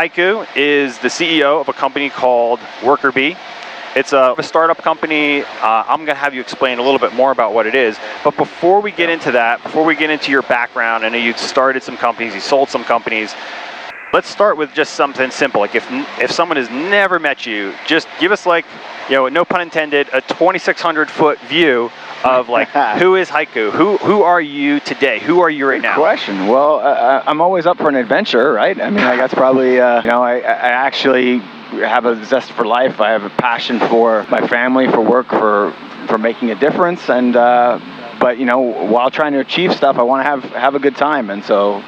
Heiko is the CEO of a company called WorkerB. It's a startup company. I'm going to have you explain a little bit more about what it is. But before we get into that, before we get into your background, I know you started some companies, you sold some companies. Let's start with just something simple. Like if someone has never met you, just give us no pun intended, a 2,600 foot view of who is Heiko? Who are you today? Who are you right now? Good question. Well, I'm always up for an adventure, right? I mean, that's probably, I actually have a zest for life. I have a passion for my family, for work, for making a difference. And, but while trying to achieve stuff, I want to have a good time. And so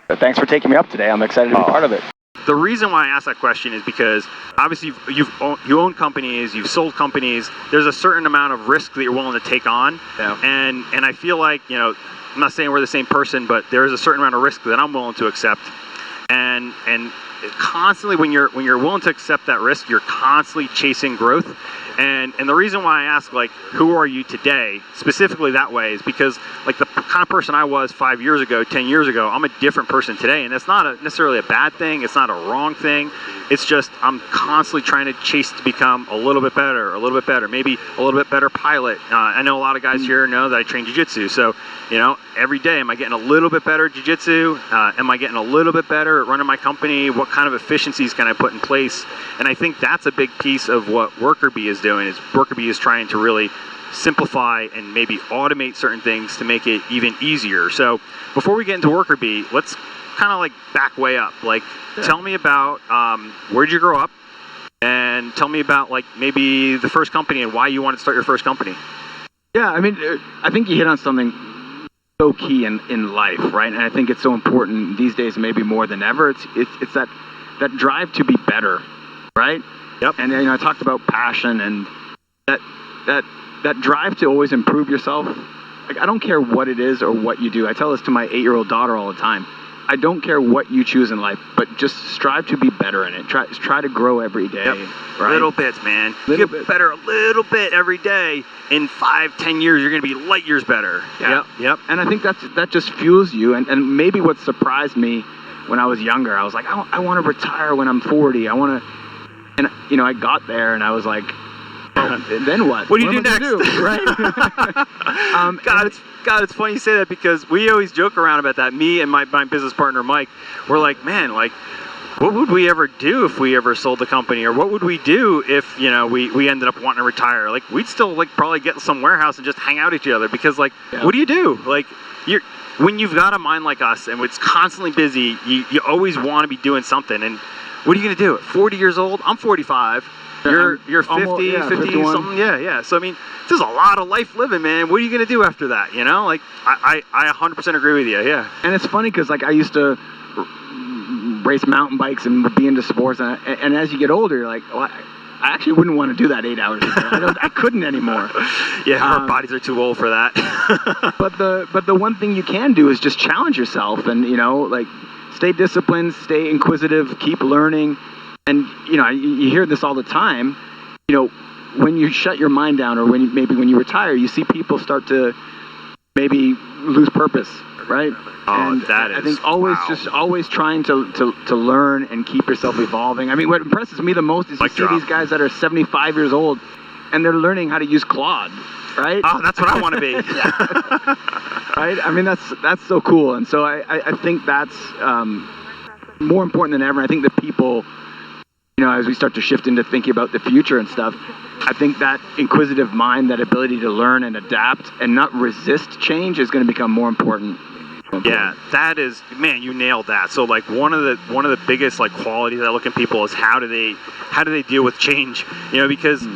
thanks for taking me up today. I'm excited to be part of it. The reason why I asked that question is because obviously you own companies, you've sold companies. There's a certain amount of risk that you're willing to take on, and I feel like I'm not saying we're the same person, but there is a certain amount of risk that I'm willing to accept, and constantly when you're willing to accept that risk, you're constantly chasing growth. And the reason why I ask who are you today specifically that way is because the kind of person I was 5 years ago, 10 years ago, I'm a different person today, and that's not necessarily a bad thing. It's not a wrong thing. It's just I'm constantly trying to chase to become a little bit better, maybe a little bit better pilot. I know a lot of guys here know that I train jiu-jitsu, so every day am I getting a little bit better at jiu-jitsu? Am I getting a little bit better at running my company? What kind of efficiencies can I put in place? And I think that's a big piece of what WorkerB is doing. Is WorkerB is trying to really simplify and maybe automate certain things to make it even easier. So before we get into WorkerB, let's kind of back way up. Tell me about where'd you grow up, and tell me about maybe the first company and why you wanted to start your first company. Yeah, I mean, I think you hit on something so key in life, right? And I think it's so important these days, maybe more than ever. It's that drive to be better, right? Yep. And I talked about passion and that drive to always improve yourself. I don't care what it is or what you do. I tell this to my 8-year-old daughter all the time. I don't care what you choose in life, but just strive to be better in it. Try to grow every day. Yep. Right? Little bits, man. Get better a little bit every day. In 5-10 years, you're going to be light years better. Yeah. Yep. And I think that just fuels you. And maybe what surprised me when I was younger, I was like, I want to retire when I'm 40. I want to. And I got there and I was like, then what? What do you do next? Right? God, it's funny you say that because we always joke around about that. Me and my business partner Mike, we're like, man, what would we ever do if we ever sold the company, or what would we do if we ended up wanting to retire? We'd still probably get some warehouse and just hang out with each other because what do you do? When you've got a mind like us and it's constantly busy, you always want to be doing something. And what are you going to do at 40 years old? I'm 45. You're 50, almost, 50 something. Yeah. So I mean, there's a lot of life living, man. What are you going to do after that? I 100% agree with you. Yeah. And it's funny because I used to race mountain bikes and be into sports, and as you get older, you're like, well, I actually wouldn't want to do that 8 hours a day. I couldn't anymore. Yeah, our bodies are too old for that. but the one thing you can do is just challenge yourself, and stay disciplined, stay inquisitive, keep learning. And you hear this all the time. When you shut your mind down, or when you retire, you see people start to maybe lose purpose, right? Oh, and that is. I think always trying to learn and keep yourself evolving. I mean, what impresses me the most is you see these guys that are 75 years old, and they're learning how to use Claude, right? Oh, that's what I want to be. Right? I mean, that's so cool, and so I think that's more important than ever. I think that people, as we start to shift into thinking about the future and stuff, I think that inquisitive mind, that ability to learn and adapt and not resist change is going to become more important. Yeah, that is, man, you nailed that. So one of the biggest qualities I look in people is how do they deal with change? Because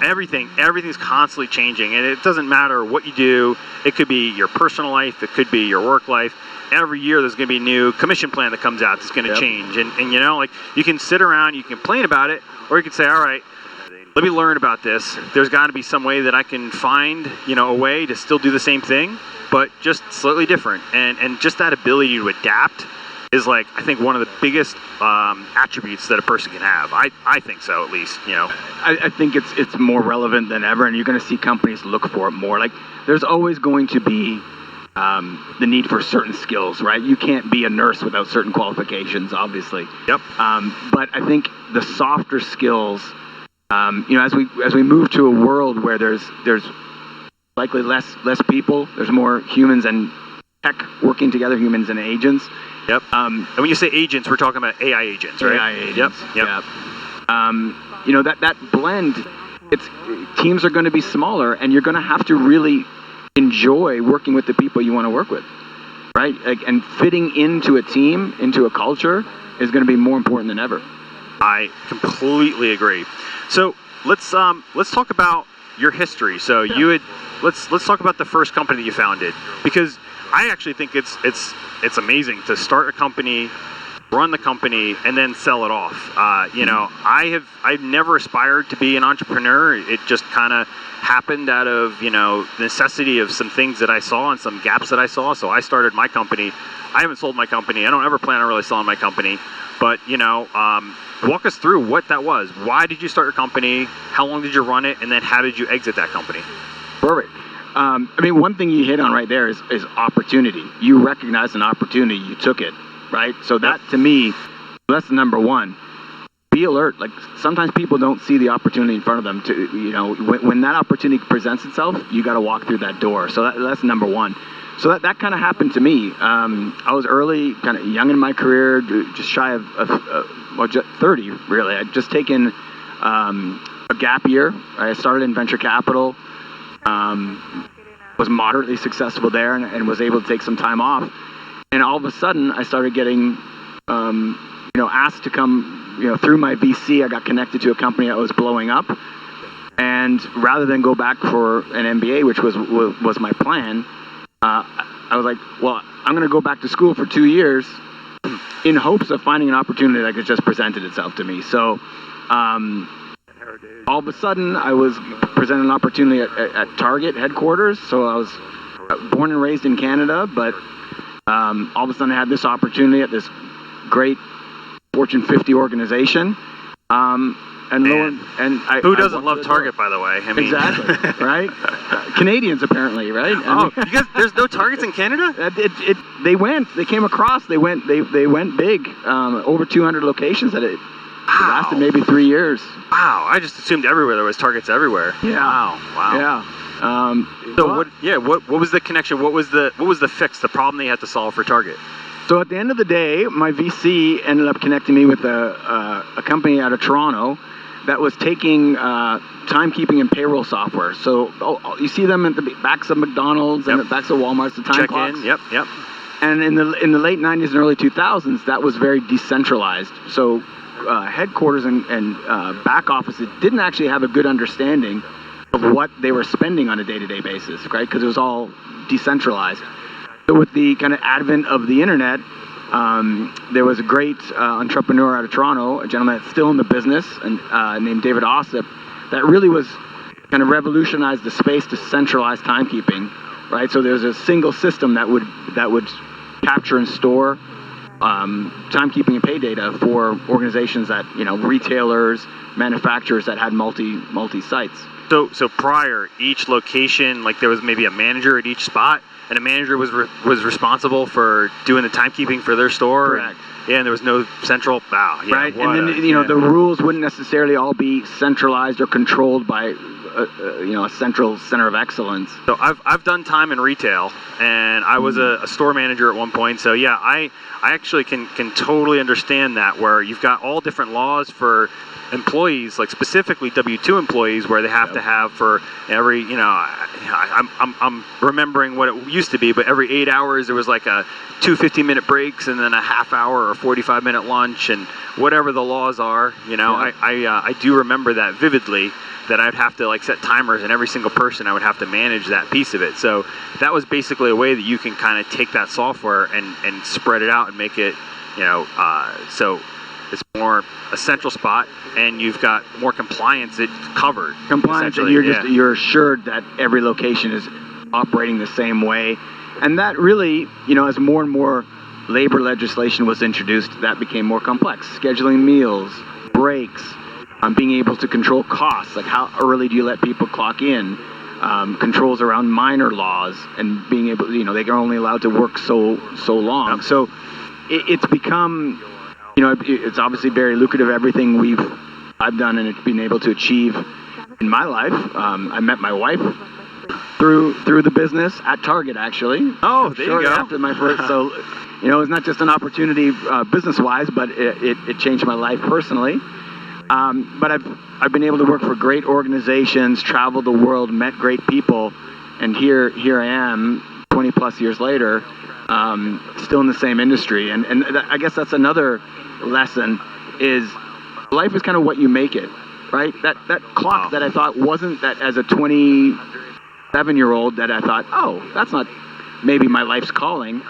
everything's constantly changing, and it doesn't matter what you do. It could be your personal life, it could be your work life. Every year there's going to be a new commission plan that comes out that's going to change. And you can sit around, you can complain about it, or you can say, all right, let me learn about this. There's got to be some way that I can find, a way to still do the same thing, but just slightly different. And just that ability to adapt is I think one of the biggest attributes that a person can have. I think so, at least, I think it's more relevant than ever, and you're going to see companies look for it more. There's always going to be the need for certain skills, right? You can't be a nurse without certain qualifications, obviously. Yep. But I think the softer skills, as we move to a world where there's likely less people, there's more humans and tech working together, humans and agents. Yep. And when you say agents, we're talking about AI agents, right? AI agents. Yep. That blend, teams are going to be smaller, and you're going to have to really enjoy working with the people you want to work with, right? And fitting into a team, into a culture, is going to be more important than ever. I completely agree. So let's talk about your history. So let's talk about the first company that you founded, because I actually think it's amazing to start a company, run the company, and then sell it off. I've never aspired to be an entrepreneur. It just kind of happened out of necessity of some things that I saw and some gaps that I saw. So I started my company. I haven't sold my company. I don't ever plan on really selling my company. But walk us through what that was. Why did you start your company? How long did you run it? And then how did you exit that company? Perfect. One thing you hit on right there is opportunity. You recognized an opportunity, you took it, right? So that, to me, that's number one. Be alert. Like, sometimes people don't see the opportunity in front of them. When that opportunity presents itself, you got to walk through that door. So that's number one. So that kind of happened to me. I was early, kind of young in my career, just shy of 30, really. I'd just taken a gap year. I started in venture capital. Was moderately successful there and was able to take some time off. And all of a sudden, I started getting, asked to come, through my VC. I got connected to a company that was blowing up. And rather than go back for an MBA, which was my plan, I was like, well, I'm going to go back to school for 2 years in hopes of finding an opportunity that could just presented itself to me. So, all of a sudden, I was presented an opportunity at Target headquarters. So I was born and raised in Canada, but all of a sudden I had this opportunity at this great Fortune 50 organization. Who doesn't love Target, by the way? Exactly, right? Canadians, apparently, right? You guys, there's no Targets in Canada? They came across, they went big, over 200 locations at it. It lasted maybe 3 years. Wow, I just assumed everywhere there was Targets everywhere. Yeah. Wow. Yeah. What was the connection? What was the fix, the problem that you had to solve for Target? So at the end of the day, my VC ended up connecting me with a company out of Toronto that was taking timekeeping and payroll software. So you see them at the backs of McDonald's and the backs of Walmart's, the time clocks. Yep. And in the late 90s and early 2000s, that was very decentralized. So headquarters and back offices didn't actually have a good understanding of what they were spending on a day-to-day basis, right? Because it was all decentralized. So with the kind of advent of the internet, there was a great entrepreneur out of Toronto, a gentleman that's still in the business, and named David Ossip, that really was kind of revolutionized the space to centralize timekeeping, right? So there's a single system that would capture and store timekeeping and pay data for organizations that, retailers, manufacturers that had multi sites. So prior, each location, like there was maybe a manager at each spot, and a manager was responsible for doing the timekeeping for their store. Correct. And there was no central. Wow. Yeah, right. And then the rules wouldn't necessarily all be centralized or controlled by a central center of excellence. So I've done time in retail, and I was a store manager at one point. So yeah, I actually can totally understand that, where you've got all different laws for employees, like specifically W-2 employees, where they have to have for every, I'm remembering what it used to be, but every 8 hours there was like two 15-minute breaks and then a half hour or 45-minute lunch, and whatever the laws are, I do remember that vividly, that I'd have to set timers, and every single person I would have to manage that piece of it. So that was basically a way that you can kind of take that software and spread it out and make it, so it's more a central spot, and you've got more compliance covered. Compliance, and you're assured that every location is operating the same way. And that really, as more and more labor legislation was introduced, that became more complex. Scheduling meals, breaks, being able to control costs, like how early do you let people clock in, controls around minor laws, and being able, they're only allowed to work so long. So it's become, it's obviously very lucrative, everything I've done and been able to achieve in my life. I met my wife through the business at Target, actually. Oh, there you go. After my first, so it's not just an opportunity business-wise, but it changed my life personally. But I've been able to work for great organizations, travel the world, met great people, and here I am, 20 plus years later, still in the same industry. And I guess that's another lesson, is life is kind of what you make it, right? That clock that I thought wasn't, that as a 27-year-old that I thought, oh, that's not maybe my life's calling.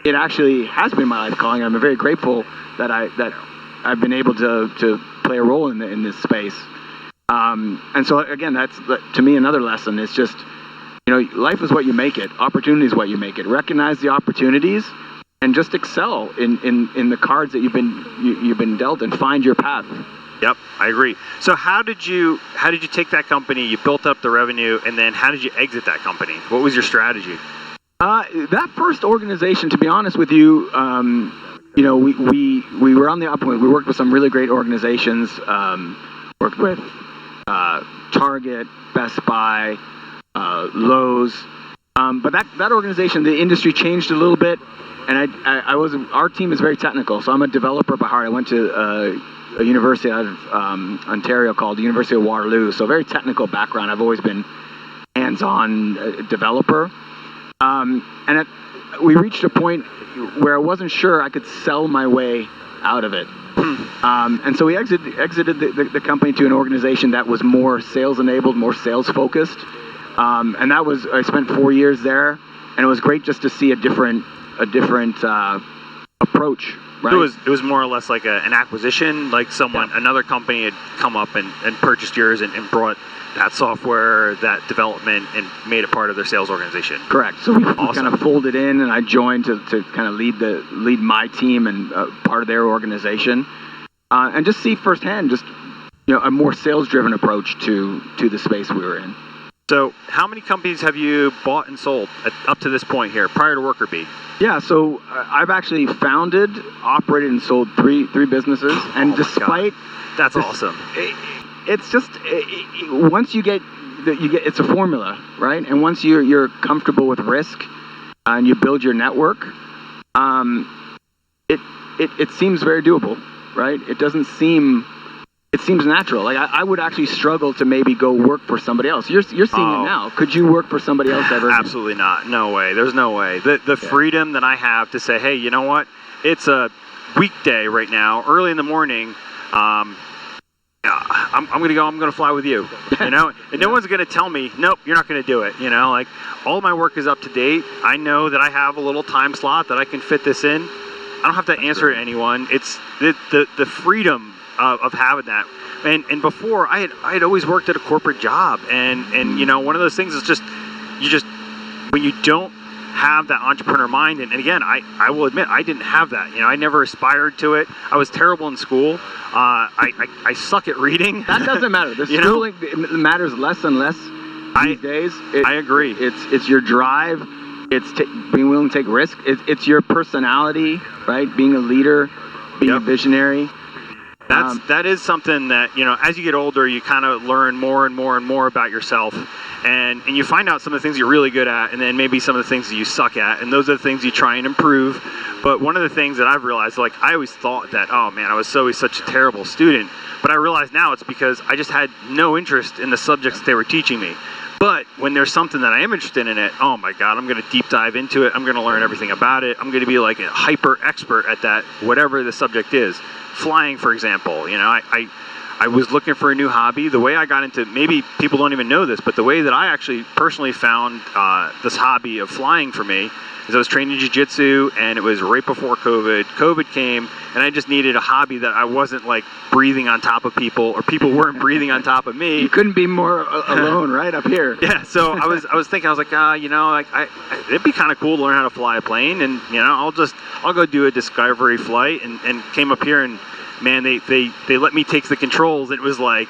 It actually has been my life calling. I'm very grateful that I've been able to play a role in this space. And so again, that's to me another lesson. It's just, life is what you make it. Opportunity is what you make it. Recognize the opportunities and just excel in the cards that you've been dealt, and find your path. Yep, I agree. So how did you take that company? You built up the revenue, and then how did you exit that company? What was your strategy? That first organization, to be honest with you, we were on the upward. We worked with some really great organizations. Worked with Target, Best Buy, Lowe's. But that organization, the industry changed a little bit, and our team is very technical. So I'm a developer by heart. I went to a university out of Ontario called the University of Waterloo. So very technical background. I've always been hands-on developer. We reached a point where I wasn't sure I could sell my way out of it. And so we exited the company to an organization that was more sales-enabled, more sales-focused. And I spent 4 years there, and it was great just to see a different approach. Right? It was more or less like an acquisition, like another company had come up and purchased yours and brought that software, that development, and made it part of their sales organization. Correct. So we kind of folded in, and I joined to kind of lead my team and part of their organization, and just see firsthand a more sales-driven approach to the space we were in. So how many companies have you bought and sold up to this point here, prior to WorkerBee? Yeah, so I've actually founded, operated, and sold three businesses, and despite that's awesome. It's just once you get it's a formula, right? And once you're comfortable with risk and you build your network, it seems very doable, right? It seems natural. Like I would actually struggle to maybe go work for somebody else. You're seeing it now. Could you work for somebody else ever? Absolutely not. No way. There's no way. The freedom that I have to say, hey, you know what? It's a weekday right now, early in the morning. I'm gonna fly with you, and no one's gonna tell me, nope, you're not gonna do it. Like all my work is up to date. I know that I have a little time slot that I can fit this in. I don't have to answer to anyone. It's the freedom of having that. And before I had always worked at a corporate job, and one of those things is just when you don't have that entrepreneur mind, and again, I will admit I didn't have that. I never aspired to it. I was terrible in school. I suck at reading. That doesn't matter. The schooling matters less and less these days. I agree. It's your drive. It's being willing to take risk. It's your personality, right? Being a leader, being a visionary. That is something that, as you get older, you kind of learn more and more and more about yourself, and you find out some of the things you're really good at, and then maybe some of the things that you suck at, and those are the things you try and improve. But one of the things that I've realized, like I always thought that, oh man, I was always such a terrible student, but I realize now it's because I just had no interest in the subjects they were teaching me. But when there's something that I am interested in it, oh my God, I'm going to deep dive into it. I'm going to learn everything about it. I'm going to be like a hyper expert at that, whatever the subject is. Flying, for example, I was looking for a new hobby. The way I got into, maybe people don't even know this, but the way that I actually personally found this hobby of flying for me is I was training jiu-jitsu, and it was right before COVID. COVID came, and I just needed a hobby that I wasn't like breathing on top of people, or people weren't breathing on top of me. You couldn't be more alone, right up here. Yeah. So I was thinking, I was like, it'd be kind of cool to learn how to fly a plane, and I'll go do a discovery flight, and came up here, and man, they let me take the controls. It was like,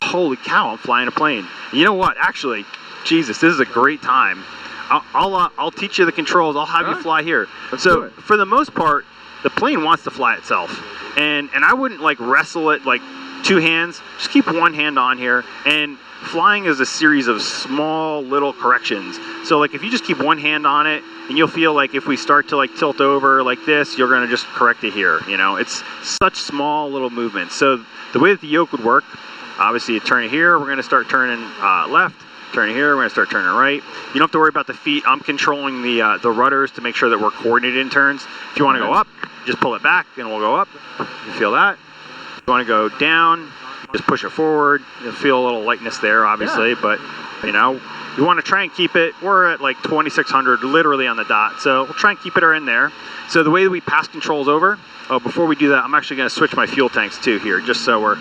holy cow, I'm flying a plane. And you know what? Actually, Jesus, this is a great time. I'll teach you the controls. I'll have you fly here. So for the most part, the plane wants to fly itself, and I wouldn't like wrestle it like two hands. Just keep one hand on here, and flying is a series of small little corrections. So like if you just keep one hand on it, and you'll feel like if we start to like tilt over like this, you're going to just correct it here. You know, it's such small little movements. So the way that the yoke would work, obviously you turn it here, we're going to start turning left. Turn it here, we're going to start turning right. You don't have to worry about the feet. I'm controlling the rudders to make sure that we're coordinated in turns. If you want to go up, just pull it back and we'll go up. You feel that? If you want to go down, just push it forward. You'll feel a little lightness there, obviously, but you know, you want to try and keep it. We're at like 2,600 literally on the dot, so we'll try and keep it in there. So the way that we pass controls over, before we do that, I'm actually going to switch my fuel tanks too here, just so we're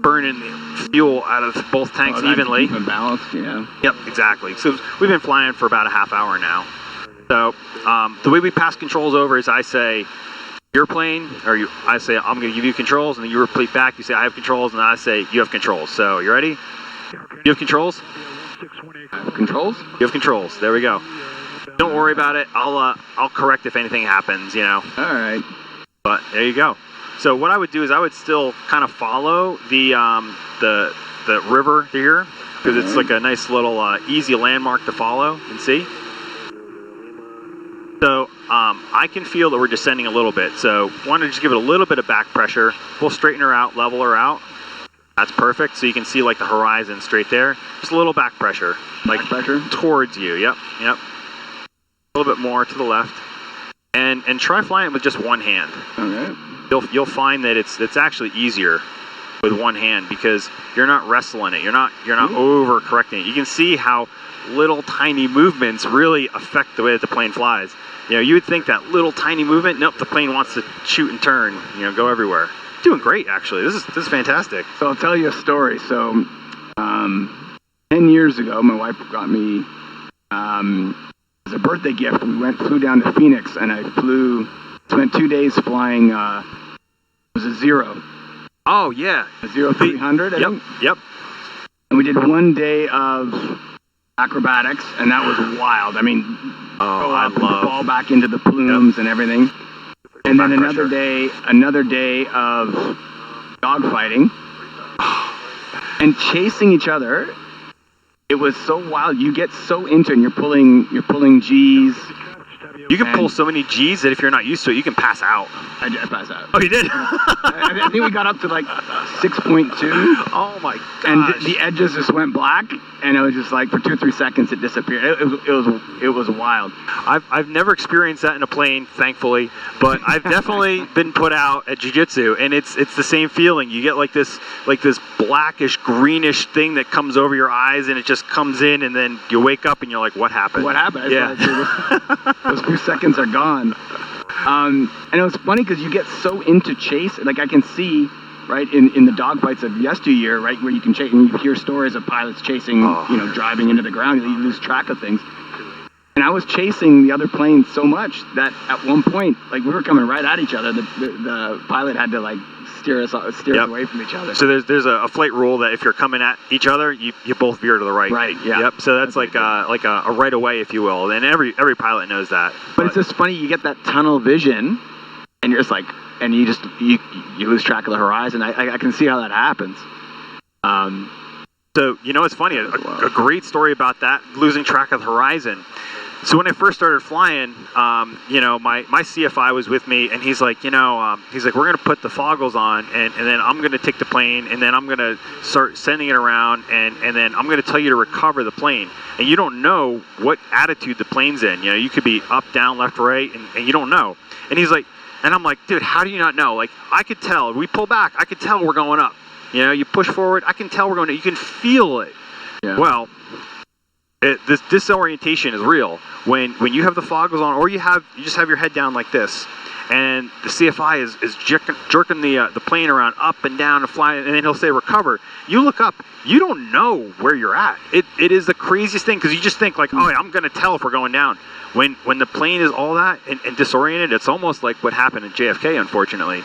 burning the fuel out of both tanks evenly. Even balanced, yeah. Yep, exactly. So we've been flying for about a half hour now. So the way we pass controls over is I say, your plane, I say, I'm going to give you controls, and then you repeat back. You say, I have controls, and then I say, you have controls. So you ready? You have controls? I have controls? You have controls. There we go. Don't worry about it. I'll correct if anything happens, you know. All right. But there you go. So what I would do is I would still kind of follow the river here, because it's like a nice little easy landmark to follow and see. So I can feel that we're descending a little bit. So why don't you just give it a little bit of back pressure. We'll straighten her out, level her out. That's perfect. So you can see like the horizon straight there. Just a little back pressure. Like pressure? Towards you. Yep. A little bit more to the left. And try flying it with just one hand. All right. You'll find that it's actually easier with one hand because you're not wrestling it. You're not over correcting it. You can see how little tiny movements really affect the way that the plane flies. You know, you would think that little tiny movement, nope, the plane wants to shoot and turn, you know, go everywhere. Doing great, actually. This is fantastic. So I'll tell you a story. So 10 years ago, my wife got me as a birthday gift. We flew down to Phoenix, and I spent 2 days flying. It was a Zero. Oh yeah, a 0300. I think. Yep. And we did 1 day of acrobatics, and that was wild. I mean, fall back into the plumes and everything. And then another day of dogfighting and chasing each other. It was so wild. You get so into it, and you're pulling G's. You can pull so many G's that if you're not used to it, you can pass out. I passed out. Oh, you did? I think we got up to like 6.2. Oh my gosh. And the edges just went black, and it was just like for 2 or 3 seconds it disappeared. It was wild. I've never experienced that in a plane, thankfully, but I've definitely been put out at jiu-jitsu, and it's the same feeling. You get like this blackish greenish thing that comes over your eyes, and it just comes in, and then you wake up and you're like, what happened? What happened? Yeah. Those few seconds are gone. And it was funny because you get so into chase. Like I can see, right, in the dogfights of yesteryear, right, where you can chase, and you hear stories of pilots chasing, driving into the ground, you lose track of things. And I was chasing the other plane so much that at one point, like we were coming right at each other. The pilot had to like steer us away from each other. So there's a flight rule that if you're coming at each other, you both veer to the right. Right. Yeah. Yep. So that's like a right away, if you will, and every pilot knows that. But it's just funny. You get that tunnel vision, and you're just like, and you lose track of the horizon. I can see how that happens. So you know, it's funny. A great story about that, losing track of the horizon. So when I first started flying, my CFI was with me, and he's like, we're going to put the foggles on, and then I'm going to take the plane, and then I'm going to start sending it around, and then I'm going to tell you to recover the plane. And you don't know what attitude the plane's in. You know, you could be up, down, left, right, and you don't know. And he's like, and I'm like, dude, how do you not know? Like, I could tell. We pull back, I could tell we're going up. You know, you push forward, I can tell we're going up. You can feel it. Yeah. Well, this disorientation is real when you have the foggles on, or you just have your head down like this, and the CFI is jerking the plane around up and down and flying, and then he'll say recover. You look up, you don't know where you're at. It is the craziest thing, because you just think like, oh, I'm going to tell if we're going down. When the plane is all that and disoriented, it's almost like what happened at JFK, unfortunately.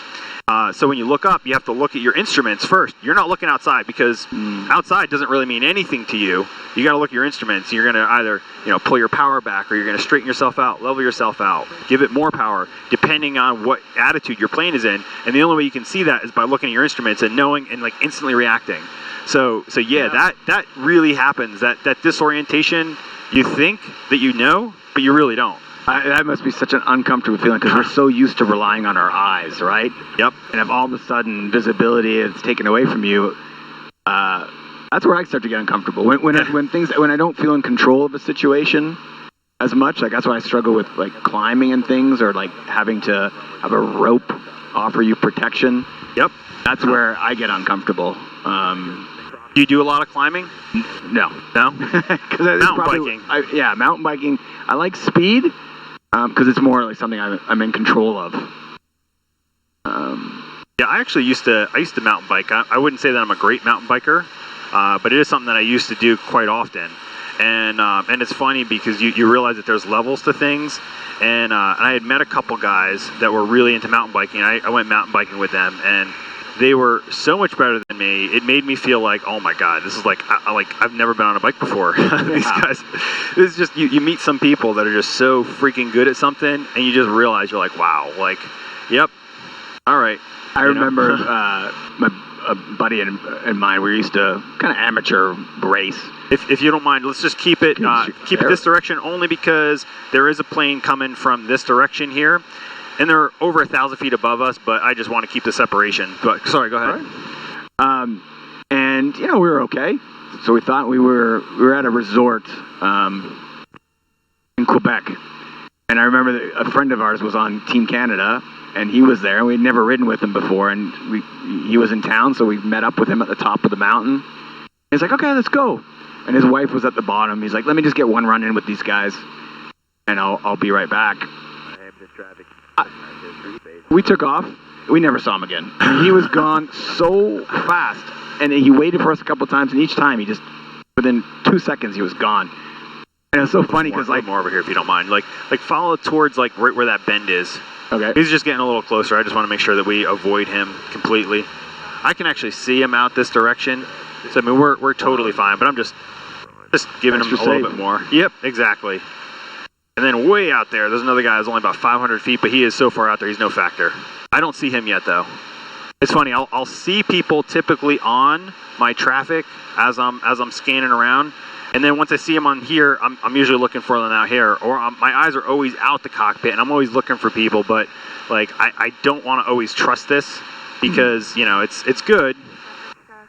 So when you look up, you have to look at your instruments first. You're not looking outside because outside doesn't really mean anything to you. You got to look at your instruments. You're going to either pull your power back, or you're going to straighten yourself out, level yourself out, give it more power, depending on what attitude your plane is in. And the only way you can see that is by looking at your instruments and knowing and like instantly reacting. So yeah, that really happens. That disorientation, you think that you know, but you really don't. That must be such an uncomfortable feeling because we're so used to relying on our eyes, right? Yep. And if all of a sudden visibility is taken away from you, that's where I start to get uncomfortable. When I don't feel in control of a situation as much, like that's why I struggle with like climbing and things, or like having to have a rope offer you protection. Yep. That's where I get uncomfortable. Do you do a lot of climbing? No. No? Mountain biking. Mountain biking. I like speed because it's more like something I'm in control of. Yeah, I actually used to mountain bike. I wouldn't say that I'm a great mountain biker, but it is something that I used to do quite often. And it's funny because you realize that there's levels to things. And I had met a couple guys that were really into mountain biking. I went mountain biking with them, and they were so much better than me. It made me feel like, oh my God, this is like I've never been on a bike before. These guys, this is just you meet some people that are just so freaking good at something, and you just realize you're like, wow, like, yep, all right. I remember a buddy and mine. We used to kind of amateur race. If you don't mind, let's just keep it this direction, only because there is a plane coming from this direction here. And they're over 1,000 feet above us, but I just want to keep the separation. But sorry, go ahead. Right. And we were okay. So we thought we were at a resort in Quebec, and I remember that a friend of ours was on Team Canada, and he was there, and we'd never ridden with him before, and he was in town, so we met up with him at the top of the mountain. He's like, okay, let's go. And his wife was at the bottom. He's like, let me just get one run in with these guys, and I'll be right back. We took off. We never saw him again. He was gone so fast, and he waited for us a couple times, and each time he just, within 2 seconds, he was gone. And it was so funny because more over here if you don't mind. Like follow towards like right where that bend is. Okay. He's just getting a little closer. I just want to make sure that we avoid him completely. I can actually see him out this direction, so I mean we're totally fine. But I'm just giving him a little bit more. Yep, exactly. And then way out there, there's another guy who's only about 500 feet, but he is so far out there, he's no factor. I don't see him yet, though. It's funny. I'll see people typically on my traffic as I'm scanning around, and then once I see them on here, I'm usually looking for them out here, or my eyes are always out the cockpit, and I'm always looking for people. But like I don't want to always trust this because it's good.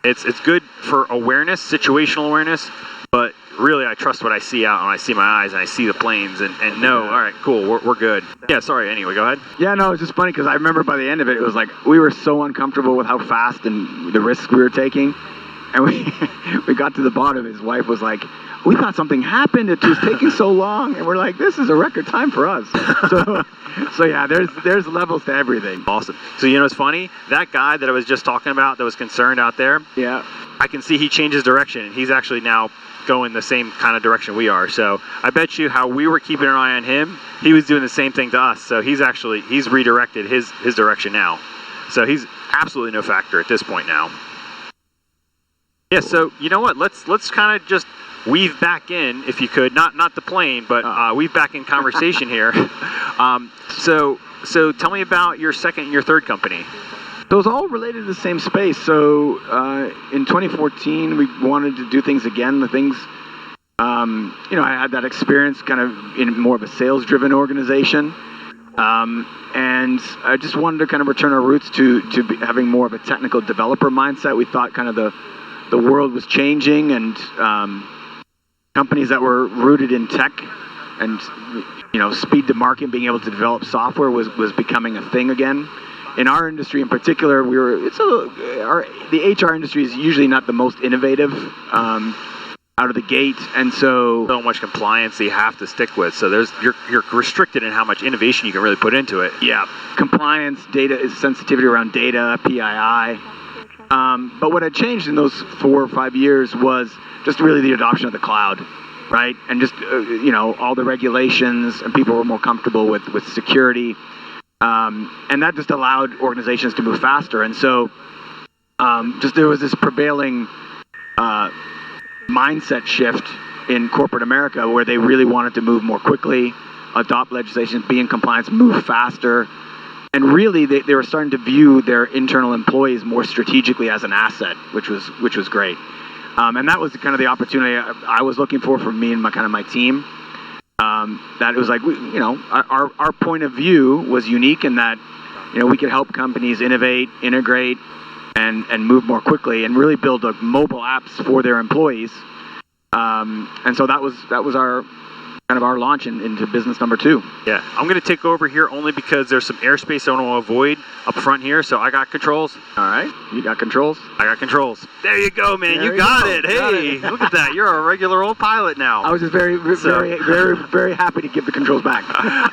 It's good for awareness, situational awareness, but really, I trust what I see out, and I see my eyes, and I see the planes, and know, all right, cool, we're good. Yeah, sorry, anyway, go ahead. Yeah, no, it's just funny, because I remember by the end of it, it was like, we were so uncomfortable with how fast and the risks we were taking, and we got to the bottom, his wife was like, we thought something happened, it was taking so long, and we're like, this is a record time for us. So yeah, there's levels to everything. Awesome. So it's funny, that guy that I was just talking about that was concerned out there, yeah, I can see he changed his direction, and he's actually now going the same kind of direction we are. So I bet you how we were keeping an eye on him, he was doing the same thing to us. So he's redirected his direction now. So he's absolutely no factor at this point now. Yeah, so you know what? Let's kind of just weave back in, if you could, not the plane, but weave back in conversation here. So tell me about your second and your third company. So it's all related to the same space. So in 2014, we wanted to do things again. I had that experience kind of in more of a sales-driven organization. And I just wanted to kind of return our roots to having more of a technical developer mindset. We thought kind of the world was changing, and companies that were rooted in tech and speed to market, being able to develop software was becoming a thing again. In our industry in particular, the HR industry is usually not the most innovative out of the gate, and so much compliance you have to stick with. So you're restricted in how much innovation you can really put into it. Yeah, compliance, data is sensitivity around data, PII. But what had changed in those 4 or 5 years was just really the adoption of the cloud, right? And just all the regulations, and people were more comfortable with security. And that just allowed organizations to move faster. And so just there was this prevailing mindset shift in corporate America where they really wanted to move more quickly, adopt legislation, be in compliance, move faster. And really, they were starting to view their internal employees more strategically as an asset, which was great. And that was kind of the opportunity I was looking for me and my team. That it was like, our point of view was unique in that, we could help companies innovate, integrate, and move more quickly, and really build mobile apps for their employees. And so that was our launch into business number 2. Yeah, I'm going to take over here only because there's some airspace I want to avoid up front here, so I got controls. All right, you got controls? I got controls. There you go, man. You got it. Hey, look at that. You're a regular old pilot now. I was just very happy to give the controls back.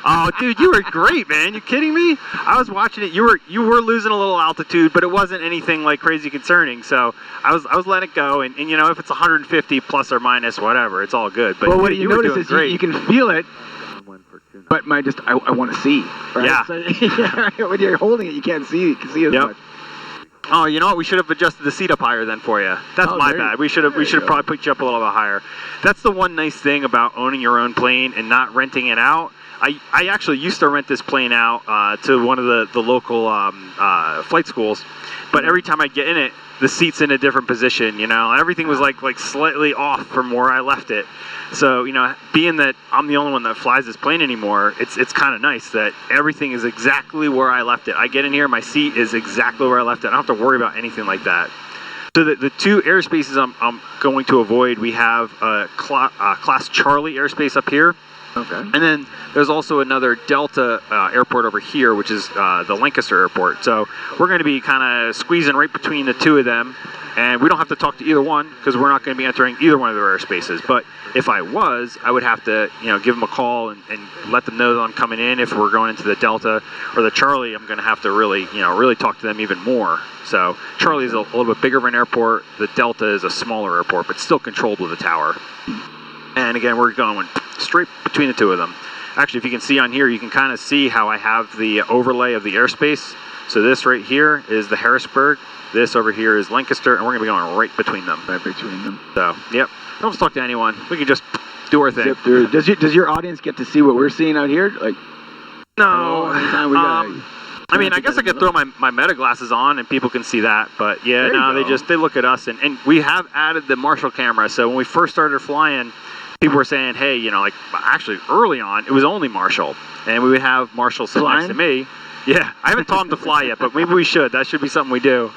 Oh, dude, you were great, man. You kidding me? I was watching it. You were losing a little altitude, but it wasn't anything like crazy concerning. So I was letting it go, and if it's 150 plus or minus whatever, it's all good. But what you notice is you can feel it, but I want to see. Right? Yeah. So, when you're holding it, you can't see as much. Oh, you know what? We should have adjusted the seat up higher then for you. That's my bad. We should have probably put you up a little bit higher. That's the one nice thing about owning your own plane and not renting it out. I actually used to rent this plane out to one of the local flight schools, but every time I get in it, the seat's in a different position. Everything was like slightly off from where I left it. So, being that I'm the only one that flies this plane anymore, it's kind of nice that everything is exactly where I left it. I get in here, my seat is exactly where I left it. I don't have to worry about anything like that. So the 2 airspaces I'm going to avoid, we have Class Charlie airspace up here. Okay. And then there's also another Delta airport over here, which is the Lancaster airport. So we're going to be kind of squeezing right between the 2 of them. And we don't have to talk to either one because we're not going to be entering either one of their airspaces. But if I would have to, give them a call and let them know that I'm coming in. If we're going into the Delta or the Charlie, I'm going to have to really talk to them even more. So Charlie is a little bit bigger of an airport. The Delta is a smaller airport, but still controlled with a tower. And again, we're going straight between the 2 of them. Actually, if you can see on here, you can kind of see how I have the overlay of the airspace. So this right here is the Harrisburg. This over here is Lancaster, and we're going to be going right between them. Right between them. So, yep. Don't have to talk to anyone. We can just do our thing. Zip through. Does your audience get to see what we're seeing out here? No. I guess I could throw my meta glasses on and people can see that. But yeah, they look at us, and we have added the Marshall camera. So when we first started flying, people were saying, hey, actually early on, it was only Marshall. And we would have Marshall sit next to me. Yeah, I haven't taught him to fly yet, but maybe we should. That should be something we do.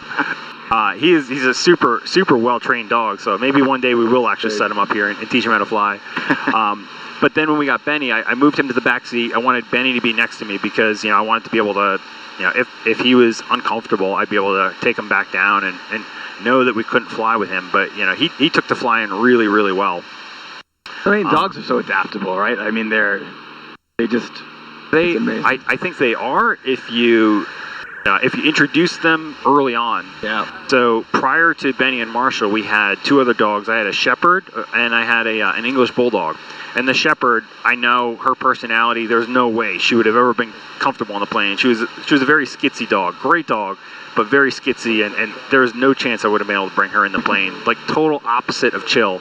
He's a super well-trained dog, so maybe one day we will actually set him up here and teach him how to fly. But then when we got Benny, I moved him to the back seat. I wanted Benny to be next to me because, I wanted to be able to, if he was uncomfortable, I'd be able to take him back down and know that we couldn't fly with him. But, he took to flying really, really well. Dogs are so adaptable, right? I think they are if you introduce them early on. Yeah. So prior to Benny and Marshall, we had 2 other dogs. I had a Shepherd and I had an English Bulldog. And the Shepherd, I know her personality. There's no way she would have ever been comfortable on the plane. She was a very skitsy dog, great dog, but very skitsy. And there was no chance I would have been able to bring her in the plane. Like total opposite of chill.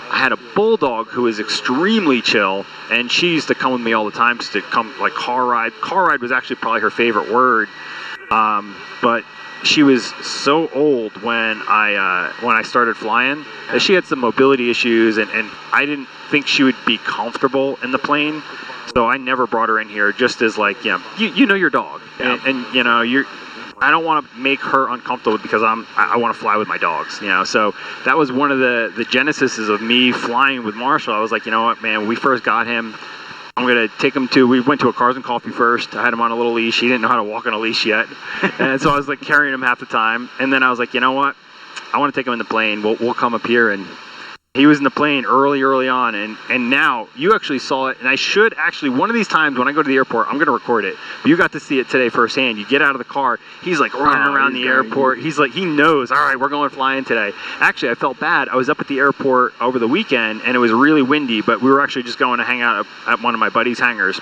I had a Bulldog who was extremely chill, and she used to come with me all the time just to come, car ride. Car ride was actually probably her favorite word, but she was so old when I started flying that she had some mobility issues, and I didn't think she would be comfortable in the plane, so I never brought her in here just as you know your dog, and I don't want to make her uncomfortable because I want to fly with my dogs, So that was one of the genesises of me flying with Marshall. I was like, you know what, man, when we first got him, I'm going to take him we went to a Cars and Coffee first. I had him on a little leash. He didn't know how to walk on a leash yet. And so I was carrying him half the time. And then I was like, you know what, I want to take him in the plane. We'll come up here and He was in the plane early on, and now you actually saw it, and I should actually, one of these times when I go to the airport, I'm going to record it. But you got to see it today firsthand. You get out of the car, he's like running around the airport. He's like, he knows, all right, we're going flying today. Actually, I felt bad. I was up at the airport over the weekend, and it was really windy, but we were actually just going to hang out at one of my buddy's hangars.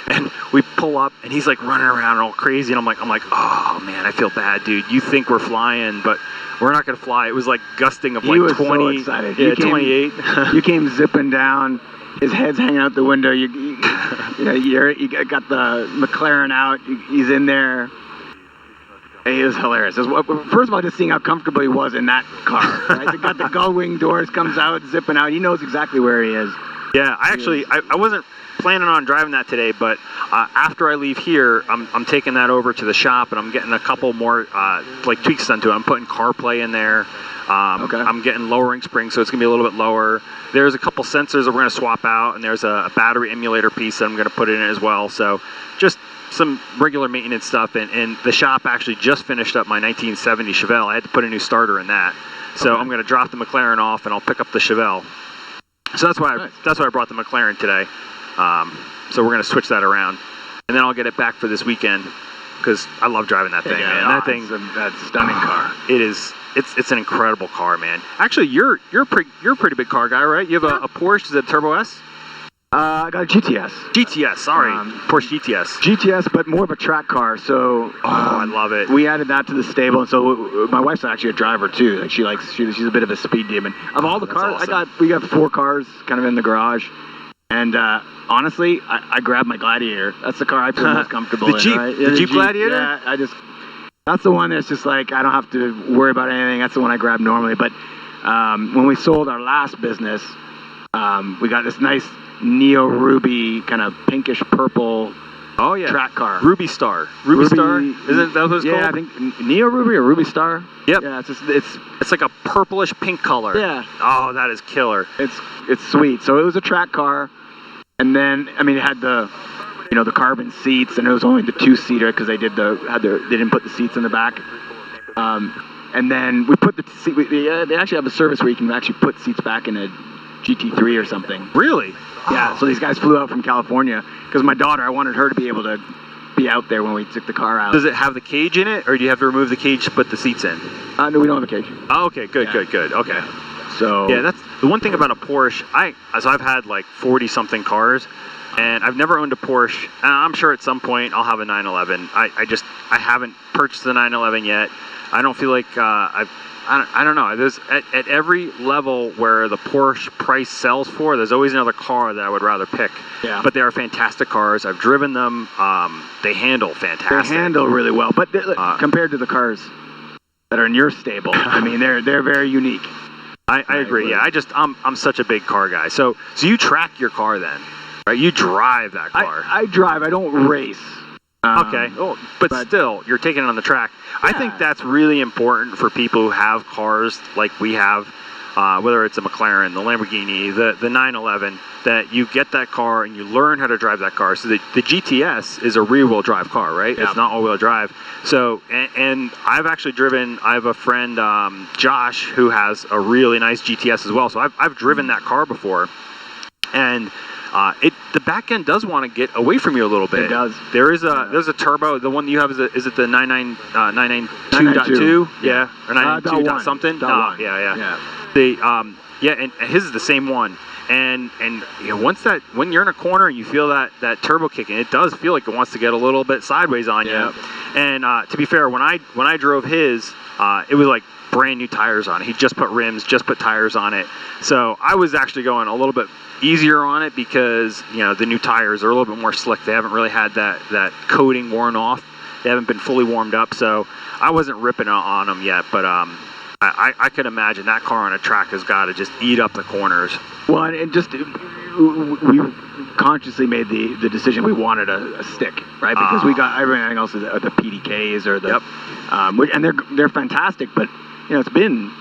And we pull up, and he's like running around all crazy, and I'm like, oh man, I feel bad, dude. You think we're flying, but we're not gonna fly. It was like gusting of like 20. So excited. Yeah, 28. You came zipping down. His head's hanging out the window. You got the McLaren out. He's in there. It was hilarious. First of all, just seeing how comfortable he was in that car. Right? They got the gull-wing doors, comes out, zipping out. He knows exactly where he is. Yeah, I wasn't planning on driving that today, but after I leave here, I'm taking that over to the shop, and I'm getting a couple more like tweaks done to it. I'm putting CarPlay in there. Okay. I'm getting lowering springs, so it's gonna be a little bit lower. There's a couple sensors that we're gonna swap out, and there's a battery emulator piece that I'm gonna put in it as well. So just some regular maintenance stuff, and the shop actually just finished up my 1970 Chevelle. I had to put a new starter in that. So I'm gonna drop the McLaren off, and I'll pick up the Chevelle. So that's why I brought the McLaren today. So we're going to switch that around, and then I'll get it back for this weekend because I love driving that thing, man. That thing, that stunning car. It is. It's an incredible car, man. Actually, you're a pretty big car guy, right? You have a Porsche. Is it a Turbo S? I got a GTS. GTS, sorry, Porsche GTS. GTS, but more of a track car. So I love it. We added that to the stable, and so my wife's actually a driver too. Like she's a bit of a speed demon. Of all the cars, awesome. We got 4 cars kind of in the garage. And honestly, I grabbed my Gladiator. That's the car I feel most comfortable in. Jeep, right? the Jeep Gladiator? Yeah, that's the one that's just like, I don't have to worry about anything. That's the one I grab normally. But when we sold our last business, we got this nice Neo Ruby kind of pinkish purple track car. Ruby Star. Ruby Star? Isn't that what it's called? Yeah, I think Neo Ruby or Ruby Star. Yep. Yeah, it's like a purplish pink color. Yeah. Oh, that is killer. It's sweet. So it was a track car. And then, it had the carbon seats, and it was only the 2-seater because they didn't put the seats in the back. And then we put the seat. They actually have a service where you can actually put seats back in a GT3 or something. Really? Yeah. So these guys flew out from California because my daughter, I wanted her to be able to be out there when we took the car out. Does it have the cage in it, or do you have to remove the cage to put the seats in? No, we don't have a cage. Oh, okay. Good. Okay. Yeah. So yeah, that's the one thing about a Porsche. I've had like 40-something cars, and I've never owned a Porsche. And I'm sure at some point I'll have a 911. I haven't purchased the 911 yet. I don't feel like I don't know. There's at every level where the Porsche price sells for, there's always another car that I would rather pick. Yeah. But they are fantastic cars. I've driven them. They handle fantastic. They handle really well. But compared to the cars that are in your stable, they're very unique. I agree. Yeah, I'm such a big car guy. So you track your car then, right? You drive that car. I drive. I don't race. Okay. But still, you're taking it on the track. Yeah. I think that's really important for people who have cars like we have, whether it's a McLaren, the Lamborghini, the 911, that you get that car and you learn how to drive that car. So the GTS is a rear-wheel drive car, right? Yeah. It's not all-wheel drive. So, and I've actually driven, I have a friend, Josh, who has a really nice GTS as well. So I've driven that car before. And the back end does want to get away from you a little bit. It does. There's a turbo. The one you have is it the 992.2? Yeah, or 992 something. Yeah. And his is the same one. And when you're in a corner and you feel that turbo kicking, it does feel like it wants to get a little bit sideways on you. And to be fair, when I drove his, it was like brand new tires on it. He just put rims, just put tires on it. So I was actually going a little bit easier on it because the new tires are a little bit more slick. They haven't really had that coating worn off. They haven't been fully warmed up, so I wasn't ripping on them yet. But I could imagine that car on a track has got to just eat up the corners. Well, and just we consciously made the decision we wanted a stick, right? Because we got everything else, the PDKs or the and they're fantastic, but it's been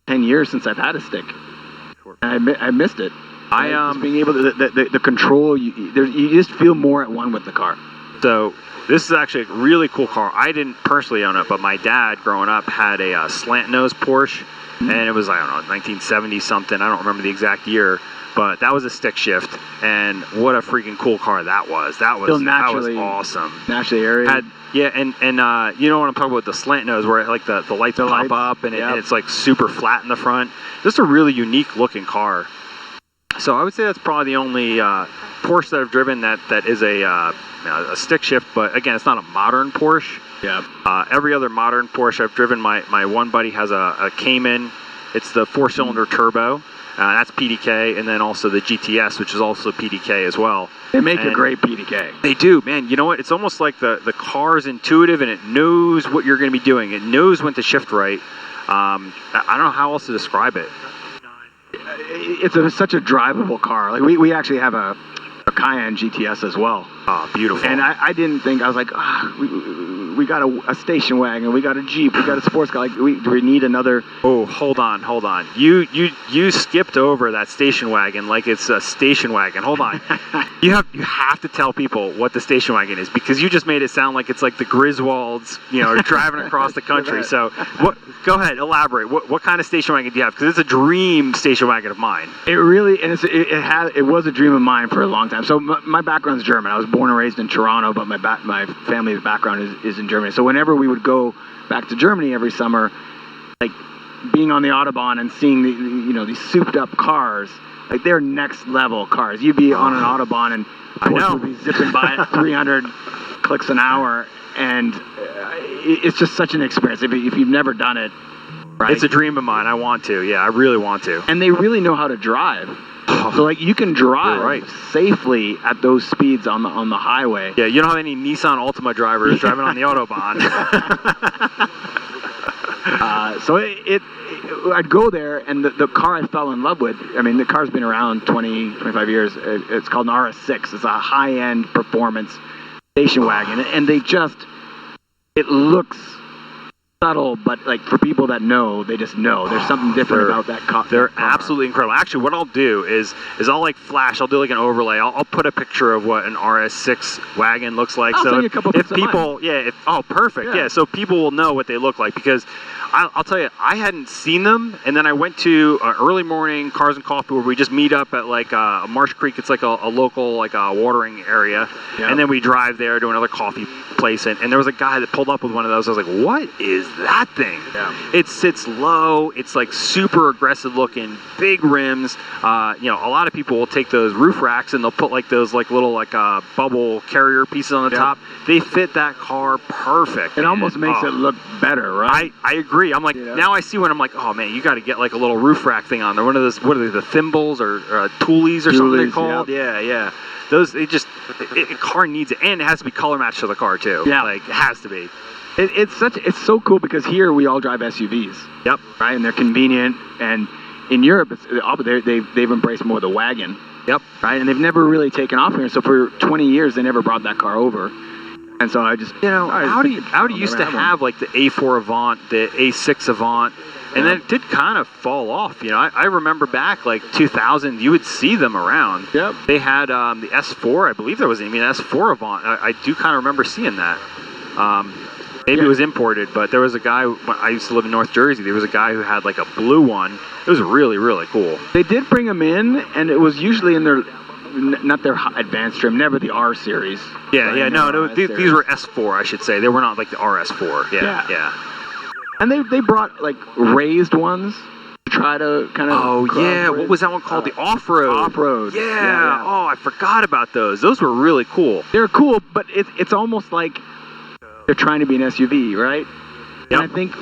10 years since I've had a stick. And I missed it. Just being able to the control, you just feel more at one with the car. So this is actually a really cool car. I didn't personally own it, but my dad, growing up, had a slant nose Porsche, and it was, I don't know, 1970 something. I don't remember the exact year, but that was a stick shift, and what a freaking cool car that was. That was awesome. Naturally aerated. And you know what I'm talking about, the slant nose, where like the lights pop up, and it's like super flat in the front. Just a really unique looking car. So I would say that's probably the only Porsche that I've driven that is a stick shift, but again, it's not a modern Porsche. Yeah. Every other modern Porsche I've driven, my one buddy has a Cayman. It's the 4-cylinder turbo. That's PDK, and then also the GTS, which is also PDK as well. They make a great PDK. They do, man. You know what? It's almost like the car is intuitive, and it knows what you're going to be doing. It knows when to shift right. I don't know how else to describe it. It's such a drivable car. Like we actually have a Cayenne GTS as well. Oh, beautiful. And I didn't think, I was like, we got a station wagon, we got a Jeep, we got a sports car. Like, do we need another? Oh, hold on. You skipped over that station wagon like it's a station wagon. Hold on. You have to tell people what the station wagon is, because you just made it sound like it's like the Griswolds, driving across the country. So, go ahead, elaborate. What kind of station wagon do you have? Because it's a dream station wagon of mine. It really, and it was a dream of mine for a long time. So my background's German. I was born and raised in Toronto, but my family's background is in Germany. So whenever we would go back to Germany every summer, like being on the Autobahn and seeing these souped up cars, like they're next level cars. You'd be on an Autobahn and Porsche would be zipping by at 300 clicks an hour, and it's just such an experience if you've never done it. Right? It's a dream of mine. I want to. Yeah, I really want to. And they really know how to drive. So like you can drive safely at those speeds on the highway. Yeah, you don't have any Nissan Altima drivers driving on the Autobahn. So I'd go there, and the car I fell in love with, I mean, the car's been around 25 years. It's called an RS6. It's a high-end performance station wagon, and it looks subtle, but like for people that know, they just know there's something different about that car. They're absolutely incredible. Actually, what I'll do is I'll like flash. I'll do like an overlay. I'll put a picture of what an RS6 wagon looks like. I'll send you a couple if people, perfect. Yeah, so people will know what they look like, because I'll tell you, I hadn't seen them, and then I went to an early morning Cars and Coffee where we just meet up at like Marsh Creek. It's like a local like a watering area, and then we drive there to another coffee place, and there was a guy that pulled up with one of those. I was like, what is that thing? Yeah. It sits low. It's like super aggressive looking, big rims. A lot of people will take those roof racks and they'll put like those like little like bubble carrier pieces on the top. They fit that car perfect. It almost makes it look better, right? I agree. I'm like, now I see when I'm like, oh man, you got to get like a little roof rack thing on there. One of those, what are they, the thimbles or toolies or something they're called? Yeah. Those, a car needs it, and it has to be color matched to the car too. Yeah, like it has to be. It's so cool, because here we all drive SUVs. Yep. Right, and they're convenient. And in Europe, they've embraced more the wagon. Yep. Right, and they've never really taken off here. So for 20 years, they never brought that car over. And so I just, Audi used to have like the A4 Avant, the A6 Avant, and then it did kind of fall off. I remember back like 2000, you would see them around. Yep. They had the S4, I believe there was an S4 Avant. I do kind of remember seeing that. Maybe it was imported, but there was a guy, when I used to live in North Jersey, there was a guy who had like a blue one. It was really, really cool. They did bring them in, and it was usually in their, not their advanced trim, never the R series. Yeah, no, these were S4, I should say. They were not like the RS4. Yeah. And they brought like raised ones to try to kind of. Oh yeah, what was that one called? The off-road. Off-road. Yeah. Oh, I forgot about those. Those were really cool. They're cool, but it's almost like they're trying to be an SUV, right? Yep. And I think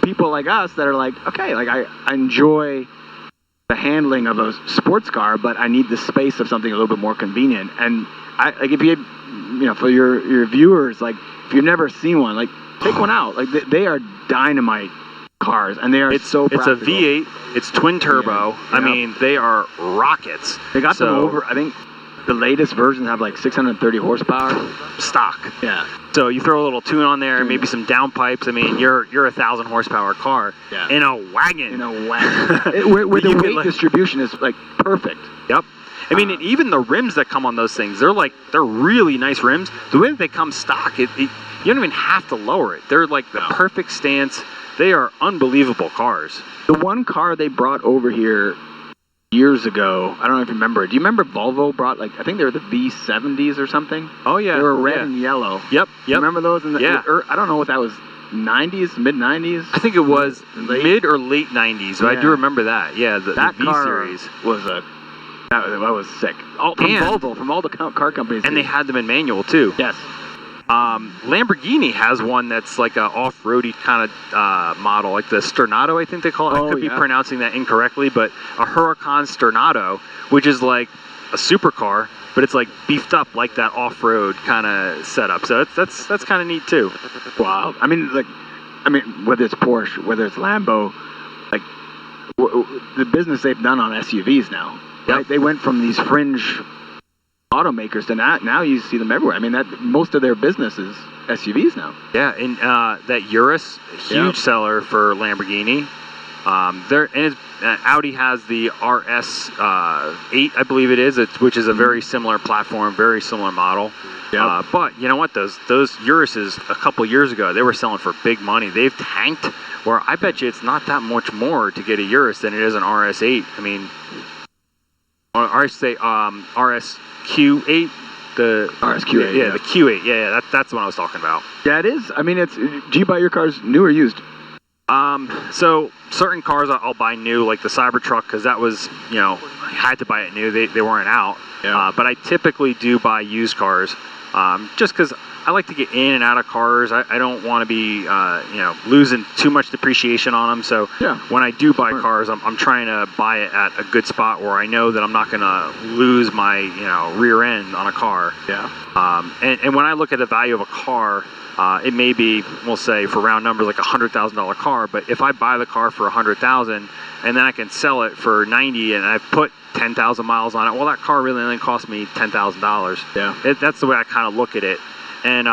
people like us that are like, okay, like I enjoy the handling of a sports car, but I need the space of something a little bit more convenient. And like if you had, for your viewers, like if you've never seen one, like take one out. Like they are dynamite cars, and they are so practical. It's a V8. It's twin turbo. Yeah. I mean, they are rockets. They got them over. I think the latest versions have like 630 horsepower stock. Yeah. So you throw a little tune on there, maybe some downpipes. I mean, you're a 1,000 horsepower car in a wagon. Where the weight distribution is like perfect. Yep. I mean, and even the rims that come on those things, they're really nice rims. The way that they come stock, you don't even have to lower it. They're like the perfect stance. They are unbelievable cars. The one car they brought over here years ago, I don't know if you remember it. Do you remember Volvo brought, I think they were the V70s or something? Oh, yeah. They were red and yellow. Yep. You remember those? Yeah. I don't know what that was, 90s, mid-90s? I think it was mid or late 90s, but I do remember that. Yeah, the V-Series. That was sick. Volvo, from all the car companies. And they had them in manual, too. Yes. Lamborghini has one that's like a off-roady kind of model, like the Sternado, I think they call it. I could be pronouncing that incorrectly, but a Huracan Sternado, which is like a supercar, but it's like beefed up like that off-road kind of setup. So that's kind of neat too. Wow. I mean, whether it's Porsche, whether it's Lambo, the business they've done on SUVs now. Yep. Right? They went from these fringe automakers to now you see them everywhere. I mean, that most of their business is SUVs now. Yeah, and that Urus, huge seller for Lamborghini. Audi has the RS8, I believe it is, which is a very similar platform, very similar model. Yeah. But you know what? Those Uruses a couple years ago, they were selling for big money. They've tanked. Where I bet you it's not that much more to get a Urus than it is an RS8. I mean, or I say RSQ8. The RSQ8. Yeah, the Q8. Yeah, that's what I was talking about. Yeah, it is. I mean, do you buy your cars new or used? So certain cars I'll buy new, like the Cybertruck, because that was, I had to buy it new. They weren't out. Yeah. But I typically do buy used cars, just because I like to get in and out of cars. I don't want to be, losing too much depreciation on them. So when I do buy cars, I'm trying to buy it at a good spot where I know that I'm not going to lose my, rear end on a car. Yeah. And when I look at the value of a car, it may be, we'll say, for round numbers, like $100,000 car. But if I buy the car for $100,000 and then I can sell it for $90,000 and I've put 10,000 miles on it, well, that car really only cost me $10,000. Yeah. That's the way I kind of look at it. And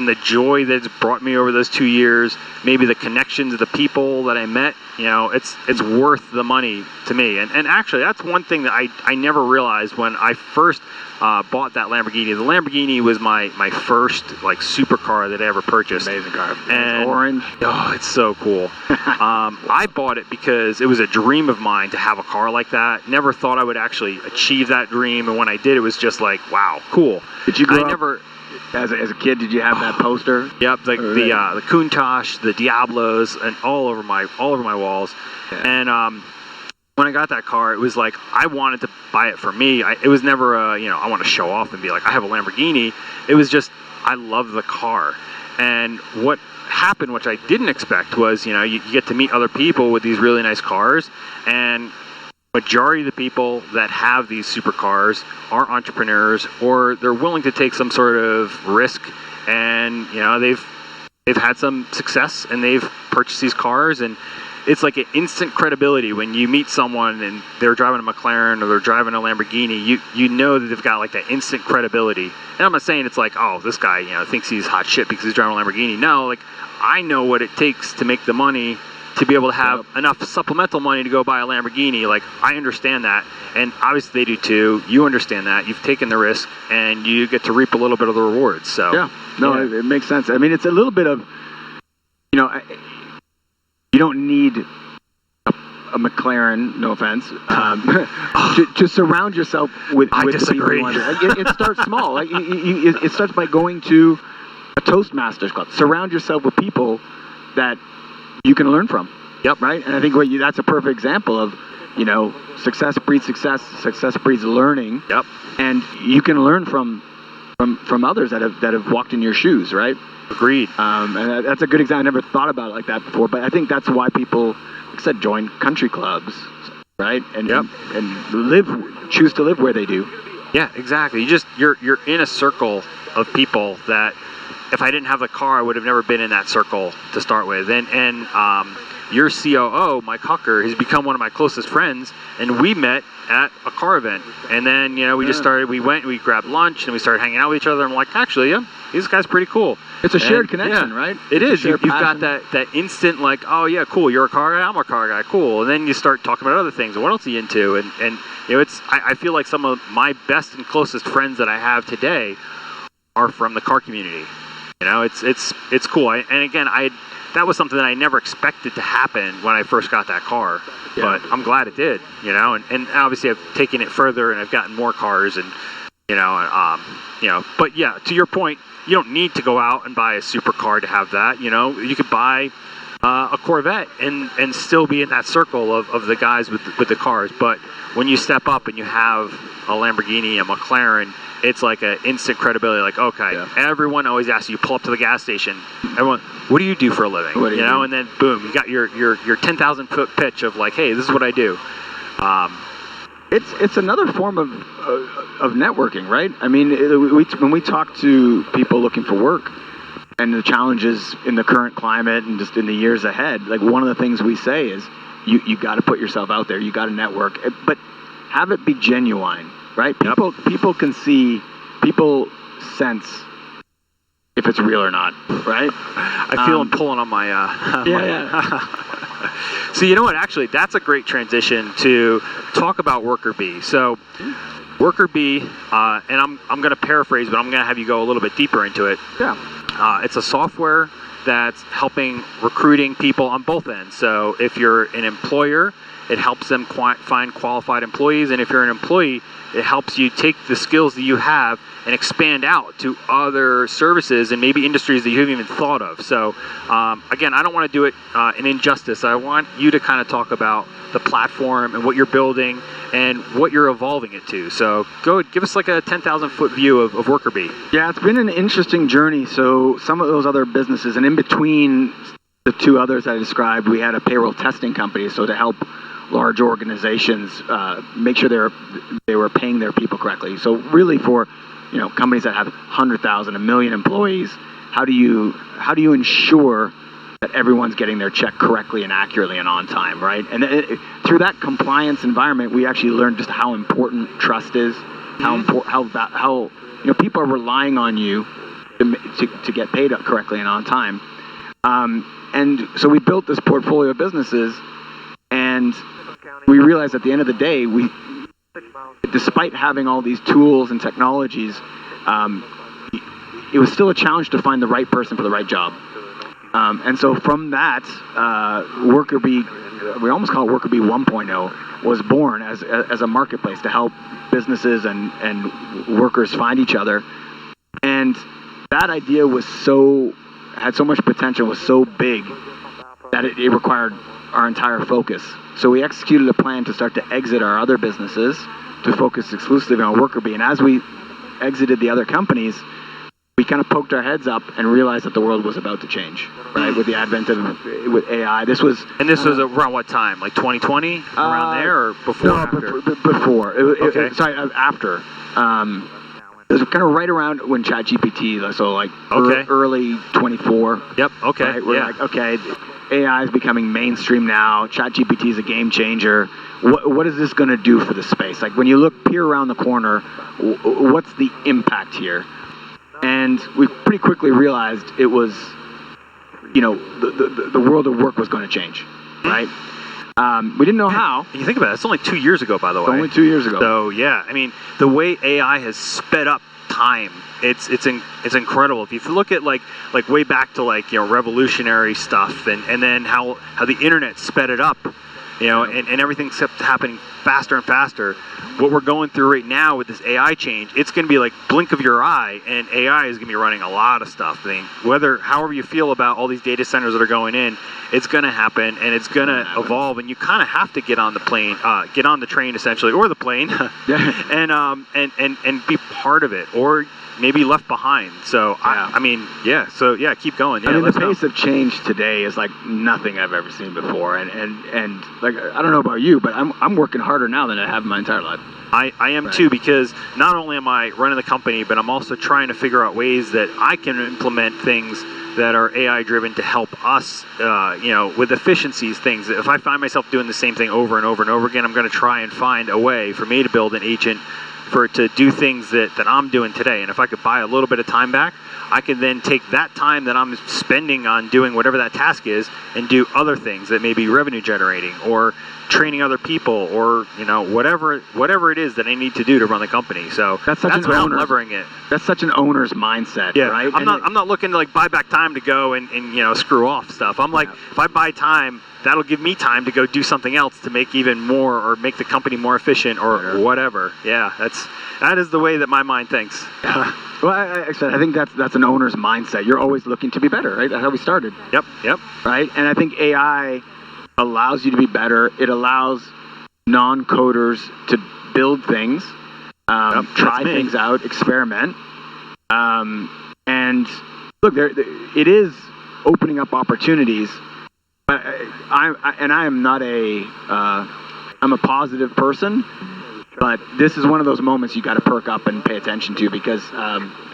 the joy that it's brought me over those 2 years, maybe the connections of the people that I met, it's worth the money to me. And actually, that's one thing that I never realized when I first bought that Lamborghini. The Lamborghini was my first supercar that I ever purchased. Amazing car. And it's orange. Oh, it's so cool. I bought it because it was a dream of mine to have a car like that. Never thought I would actually achieve that dream, and when I did, it was just like, wow, cool. Did you grow up? As a kid, did you have that poster? Yep, the Countach, the Diablos, and all over my walls. Yeah. And when I got that car, it was like I wanted to buy it for me. It was never I want to show off and be like I have a Lamborghini. It was just I love the car. And what happened, which I didn't expect, was you get to meet other people with these really nice cars, and majority of the people that have these supercars are entrepreneurs, or they're willing to take some sort of risk, and they've had some success and they've purchased these cars, and it's like an instant credibility when you meet someone and they're driving a McLaren or they're driving a Lamborghini. You know that they've got like that instant credibility. And I'm not saying it's like, oh, this guy thinks he's hot shit because he's driving a Lamborghini. No, like I know what it takes to make the money to be able to have enough supplemental money to go buy a Lamborghini. Like, I understand that, and obviously they do too. You understand that. You've taken the risk, and you get to reap a little bit of the rewards. So it makes sense. I mean, it's a little bit of, you don't need a McLaren, no offense, to surround yourself with disagree. The people. It starts small. It starts by going to a Toastmasters club. Surround yourself with people that you can learn from. Yep. Right? And I think that's a perfect example of, success breeds success breeds learning. Yep. And you can learn from others that have walked in your shoes, right? Agreed. And that's a good example. I never thought about it like that before, but I think that's why people, like I said, join country clubs, right? And choose to live where they do. Yeah, exactly. You're in a circle of people that, if I didn't have the car, I would have never been in that circle to start with. And your COO, Mike Hucker, has become one of my closest friends, and we met at a car event. And then, we just started, we grabbed lunch, and we started hanging out with each other. I'm like, actually, yeah, this guy's pretty cool. It's a shared connection, right? It is. You've got that instant, like, oh, yeah, cool, you're a car guy, I'm a car guy, cool. And then you start talking about other things. What else are you into? And I feel like some of my best and closest friends that I have today are from the car community. It's cool. And again, that was something that I never expected to happen when I first got that car, but I'm glad it did. And obviously I've taken it further and I've gotten more cars, and But yeah, to your point, you don't need to go out and buy a supercar to have that. You could buy a Corvette and still be in that circle of the guys with the cars. But when you step up and you have a Lamborghini, a McLaren, it's like an instant credibility. Like, okay, everyone always asks you, pull up to the gas station. Everyone, what do you do for a living? And then boom, you got your 10,000 foot pitch of like, hey, this is what I do. It's another form of networking, right? I mean, when we talk to people looking for work and the challenges in the current climate and just in the years ahead, like one of the things we say is you got to put yourself out there. You got to network, but have it be genuine, right? People can see, people sense if it's real or not, right? I feel them pulling on my. So you know what? Actually, that's a great transition to talk about WorkerBee. So WorkerBee, and I'm going to paraphrase, but I'm going to have you go a little bit deeper into it. Yeah. It's a software that's helping recruiting people on both ends. So if you're an employer, it helps them find qualified employees, and if you're an employee, it helps you take the skills that you have and expand out to other services and maybe industries that you haven't even thought of. So again, I don't want to do it an injustice. I want you to kind of talk about the platform and what you're building and what you're evolving it to. So go give us like a 10,000 foot view of WorkerBee. Yeah, it's been an interesting journey. So some of those other businesses, and in between the two others I described, we had a payroll testing company. So to help large organizations make sure they were paying their people correctly. So really for companies that have 100,000, 1 million employees, how do you ensure that everyone's getting their check correctly and accurately and on time, right? And through that compliance environment, we actually learned just how important trust is, how people are relying on you to get paid up correctly and on time. And so we built this portfolio of businesses, and we realized at the end of the day, despite having all these tools and technologies, it was still a challenge to find the right person for the right job. And so from that, WorkerBee, we almost call it WorkerBee 1.0, was born as a marketplace to help businesses and workers find each other. And that idea had so much potential, was so big that it required our entire focus. So we executed a plan to start to exit our other businesses to focus exclusively on WorkerBee. And as we exited the other companies, we kind of poked our heads up and realized that the world was about to change, right? With the advent with AI. This was around what time? Like 2020? Around there, or before? No, after? Before. After. It was kind of right around when ChatGPT, so like early 24. Yep. Okay. Right? We're like, okay, AI is becoming mainstream now. ChatGPT is a game changer. What is this going to do for the space? Like when you peer around the corner, what's the impact here? And we pretty quickly realized it was, the world of work was going to change, right? We didn't know how. And you think about it, it's only 2 years ago, by the way. Only 2 years ago. So yeah, I mean, the way AI has sped up time, it's incredible. If you look at like way back to revolutionary stuff, and then how the internet sped it up, and everything kept happening faster and faster. What we're going through right now with this AI change, it's going to be like blink of your eye, and AI is going to be running a lot of stuff. I mean, however you feel about all these data centers that are going in, it's going to happen, and it's going to evolve, and you kind of have to get on the train essentially, or the plane, and be part of it, or maybe left behind. So yeah. Keep going. Yeah, I mean, the pace of change today is like nothing I've ever seen before, and like I don't know about you, but I'm working harder now than I have in my entire life. I am too, because not only am I running the company, but I'm also trying to figure out ways that I can implement things that are AI driven to help us, with efficiencies, things. If I find myself doing the same thing over and over and over again, I'm going to try and find a way for me to build an agent for it to do things that I'm doing today. And if I could buy a little bit of time back, I can then take that time that I'm spending on doing whatever that task is and do other things that may be revenue generating or training other people or whatever it is that I need to do to run the company. So that's how I'm levering it. That's such an owner's mindset, yeah, right? I'm not looking to like buy back time to go and screw off stuff. I'm like, if I buy time, that'll give me time to go do something else to make even more or make the company more efficient or whatever. Yeah, that is the way that my mind thinks. Well, I think that's an owner's mindset. You're always looking to be better, right? That's how we started. Yep. Right? And I think AI allows you to be better. It allows non-coders to build things, try things out, experiment. And look, it is opening up opportunities. But I'm a positive person. But this is one of those moments you got to perk up and pay attention to because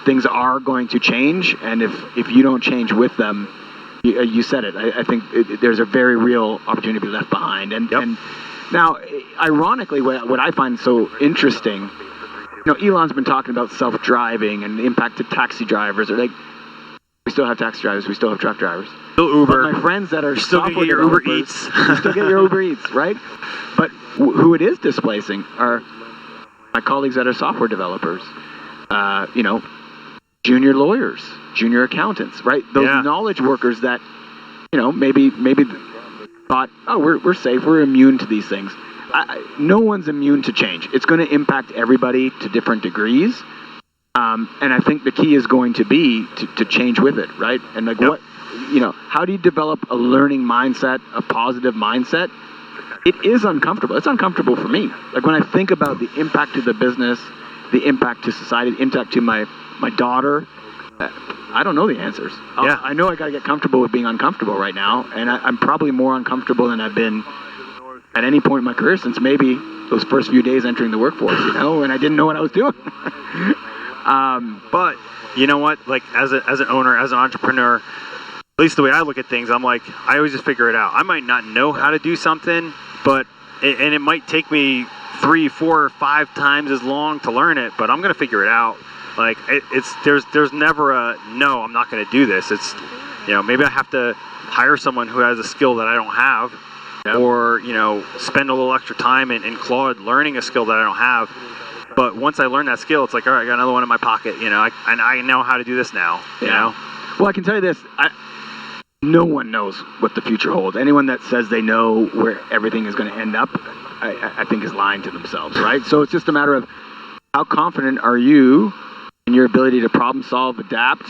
things are going to change, and if you don't change with them, you said it. I think there's a very real opportunity to be left behind. And now, ironically, what I find so interesting, Elon's been talking about self-driving and the impact to taxi drivers. Or like, we still have taxi drivers, we still have truck drivers, still Uber. But my friends that are still get your Uber Eats, you still get your Uber Eats, right? But who it is displacing are my colleagues that are software developers, junior lawyers, junior accountants, right? Those knowledge workers that, maybe thought, oh, we're safe, we're immune to these things. No one's immune to change. It's going to impact everybody to different degrees. And I think the key is going to be to change with it, right? And like how do you develop a learning mindset, a positive mindset? It is uncomfortable. It's uncomfortable for me. Like when I think about the impact to the business, the impact to society, the impact to my daughter, I don't know the answers. I know I got to get comfortable with being uncomfortable right now, and I'm probably more uncomfortable than I've been at any point in my career since maybe those first few days entering the workforce, and I didn't know what I was doing. But you know what? Like as an owner, as an entrepreneur, at least the way I look at things, I'm like, I always just figure it out. I might not know how to do something, and it might take me 3, 4, or 5 times as long to learn it, but I'm gonna figure it out. Like there's never a no, I'm not gonna do this. It's maybe I have to hire someone who has a skill that I don't have, or spend a little extra time in Claude learning a skill that I don't have. But once I learn that skill, it's like, all right, I got another one in my pocket. I know how to do this now. Well, I can tell you this. No one knows what the future holds. Anyone that says they know where everything is going to end up, I think is lying to themselves, right? So it's just a matter of how confident are you in your ability to problem solve, adapt,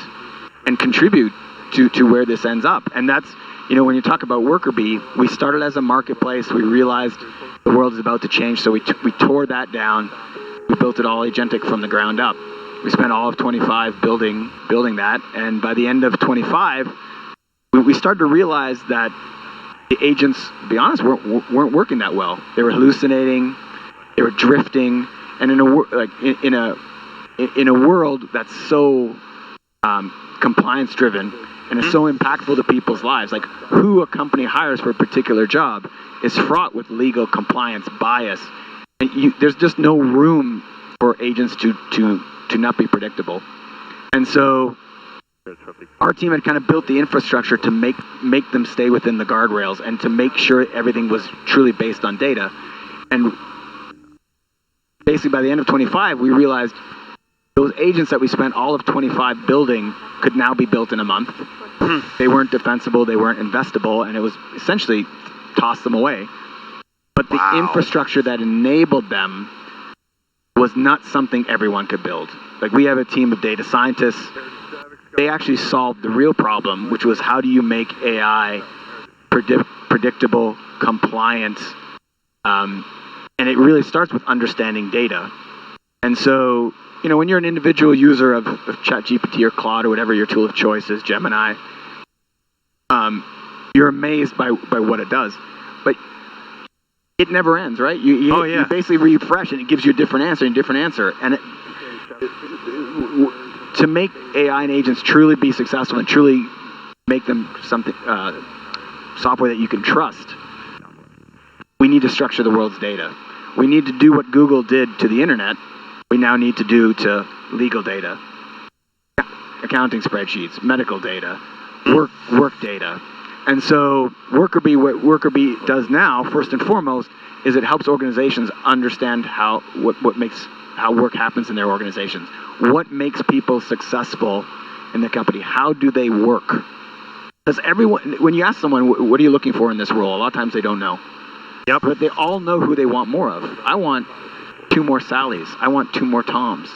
and contribute to where this ends up. And that's, when you talk about WorkerBee, we started as a marketplace. We realized the world is about to change, so we tore that down. We built it all agentic from the ground up. We spent all of 25 building that, and by the end of 25, we started to realize that the agents, to be honest, weren't working that well. They were hallucinating, they were drifting, and in a world that's so compliance driven and is so impactful to people's lives, like who a company hires for a particular job is fraught with legal compliance bias, and there's just no room for agents to not be predictable. And so our team had kind of built the infrastructure to make them stay within the guardrails and to make sure everything was truly based on data. And basically by the end of 25, we realized those agents that we spent all of 25 building could now be built in a month. They weren't defensible, they weren't investable, and it was essentially toss them away. But the infrastructure that enabled them was not something everyone could build. Like we have a team of data scientists. They actually solved the real problem, which was how do you make AI predictable, compliant, and it really starts with understanding data. And so, when you're an individual user of ChatGPT or Claude or whatever your tool of choice is, Gemini, you're amazed by what it does. But it never ends, right? You basically refresh and it gives you a different answer and different answer. And to make AI and agents truly be successful and truly make them something software that you can trust, we need to structure the world's data. We need to do what Google did to the internet. We now need to do to legal data, accounting spreadsheets, medical data, work data. And so what WorkerBee does now, first and foremost, is it helps organizations understand how work happens in their organizations. What makes people successful in the company? How do they work? Because when you ask someone, what are you looking for in this role? A lot of times they don't know. Yep. But they all know who they want more of. I want 2 more Sallys. I want 2 more Toms.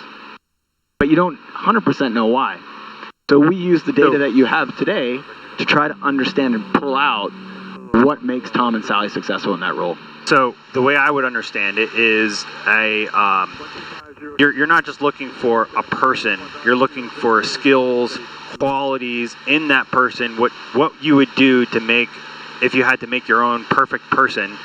But you don't 100% know why. So we use the data that you have today to try to understand and pull out what makes Tom and Sally successful in that role. So the way I would understand it is you're not just looking for a person. You're looking for skills, qualities in that person. What you would do to make, if you had to make your own perfect person,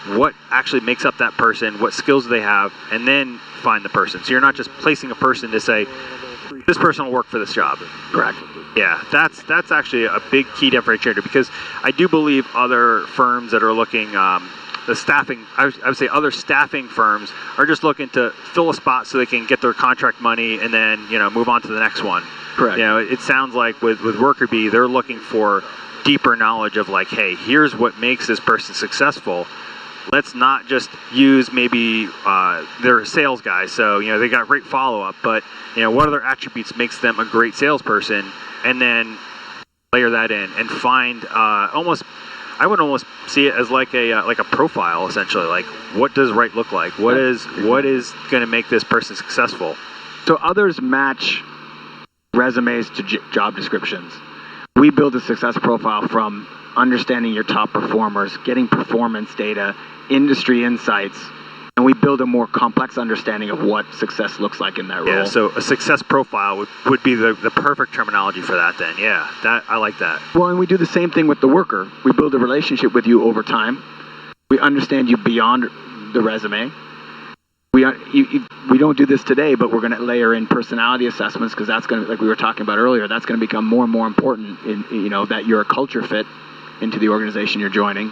what actually makes up that person, what skills do they have, and then find the person. So you're not just placing a person to say, this person will work for this job. Correct. Yeah, that's actually a big key differentiator, because I do believe other firms that are looking, the staffing, I would say other staffing firms are just looking to fill a spot so they can get their contract money and then, move on to the next one. Correct. It sounds like with WorkerBee, they're looking for deeper knowledge of like, hey, here's what makes this person successful. Let's not just use maybe they're a sales guy, so they got great follow-up, but what other attributes makes them a great salesperson, and then layer that in and find I would almost see it as like a profile, essentially. Like, what does right look like? What is going to make this person successful? So others match resumes to job descriptions. We build a success profile from understanding your top performers, getting performance data, industry insights, and we build a more complex understanding of what success looks like in that role. Yeah, so a success profile would be the perfect terminology for that then. Yeah, I like that. Well, and we do the same thing with the worker. We build a relationship with you over time. We understand you beyond the resume. We don't do this today, but we're going to layer in personality assessments, because that's going to, like we were talking about earlier, that's going to become more and more important in that you're a culture fit into the organization you're joining.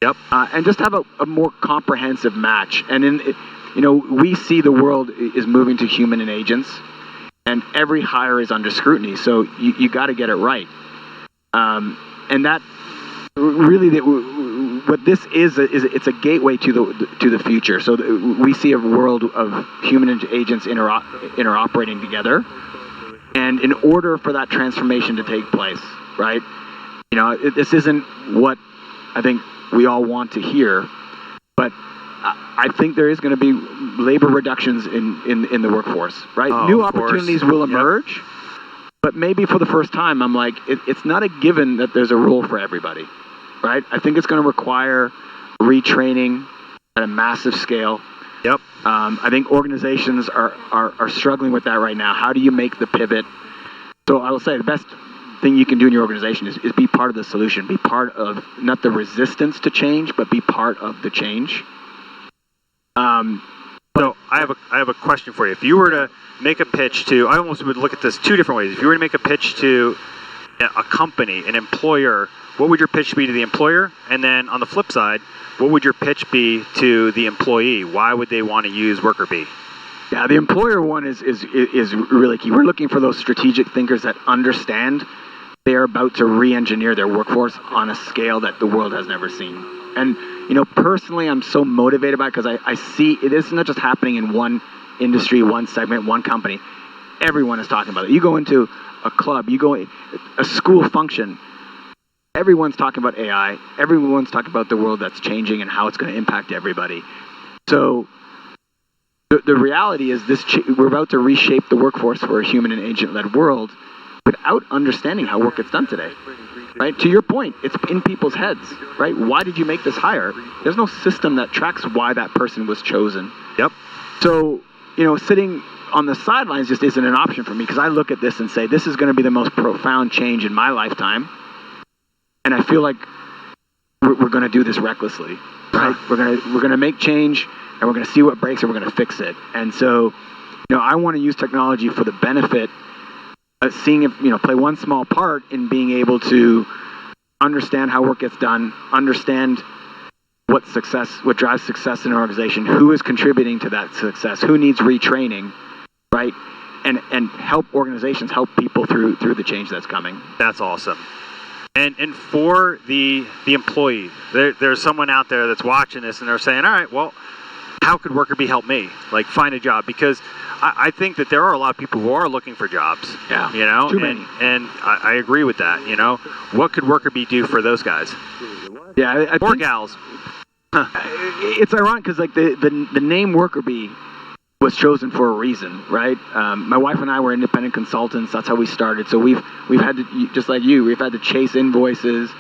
Yep. And just have a more comprehensive match. And we see the world is moving to human and agents, and every hire is under scrutiny. So you got to get it right. And that really, what this is it's a gateway to the future. So we see a world of human and agents interoperating together. And in order for that transformation to take place, right? This isn't what I think we all want to hear, but I think there is going to be labor reductions in the workforce, right? Oh, New opportunities will emerge, but maybe for the first time, I'm like, it's not a given that there's a role for everybody, right? I think it's going to require retraining at a massive scale. Yep. I think organizations are struggling with that right now. How do you make the pivot? So I will say the best thing you can do in your organization is be part of the solution. Be part of not the resistance to change, but be part of the change. So I have a question for you. If you were to make a pitch to, I almost would look at this 2 different ways. If you were to make a pitch to a company, an employer, what would your pitch be to the employer? And then on the flip side, what would your pitch be to the employee? Why would they want to use WorkerBee? Yeah, the employer one is really key. We're looking for those strategic thinkers that understand they're about to re-engineer their workforce on a scale that the world has never seen. And personally, I'm so motivated by it, because I see it is not just happening in one industry, one segment, one company. Everyone is talking about it. You go into a club, you go a school function, everyone's talking about AI. Everyone's talking about the world that's changing and how it's going to impact everybody. So the reality is we're about to reshape the workforce for a human and agent-led world without understanding how work gets done today, right? To your point, it's in people's heads, right? Why did you make this hire? There's no system that tracks why that person was chosen. Yep. So, sitting on the sidelines just isn't an option for me, because I look at this and say, this is going to be the most profound change in my lifetime, and I feel like we're going to do this recklessly, right? We're going to make change, and we're going to see what breaks, and we're going to fix it. And so, I want to use technology for the benefit seeing if, play one small part in being able to understand how work gets done, understand what drives success in an organization, who is contributing to that success, who needs retraining, right? And help organizations help people through the change that's coming. That's awesome. And for the employee, there's someone out there that's watching this and they're saying, all right, well, how could WorkerBee help me? Like, find a job? Because I think that there are a lot of people who are looking for jobs. Yeah. Too many. And I agree with that. What could WorkerBee do for those guys? Yeah. I or think gals. It's ironic because like the name WorkerBee was chosen for a reason, right? My wife and I were independent consultants. That's how we started. So we've had to, just like you, we've had to chase invoices,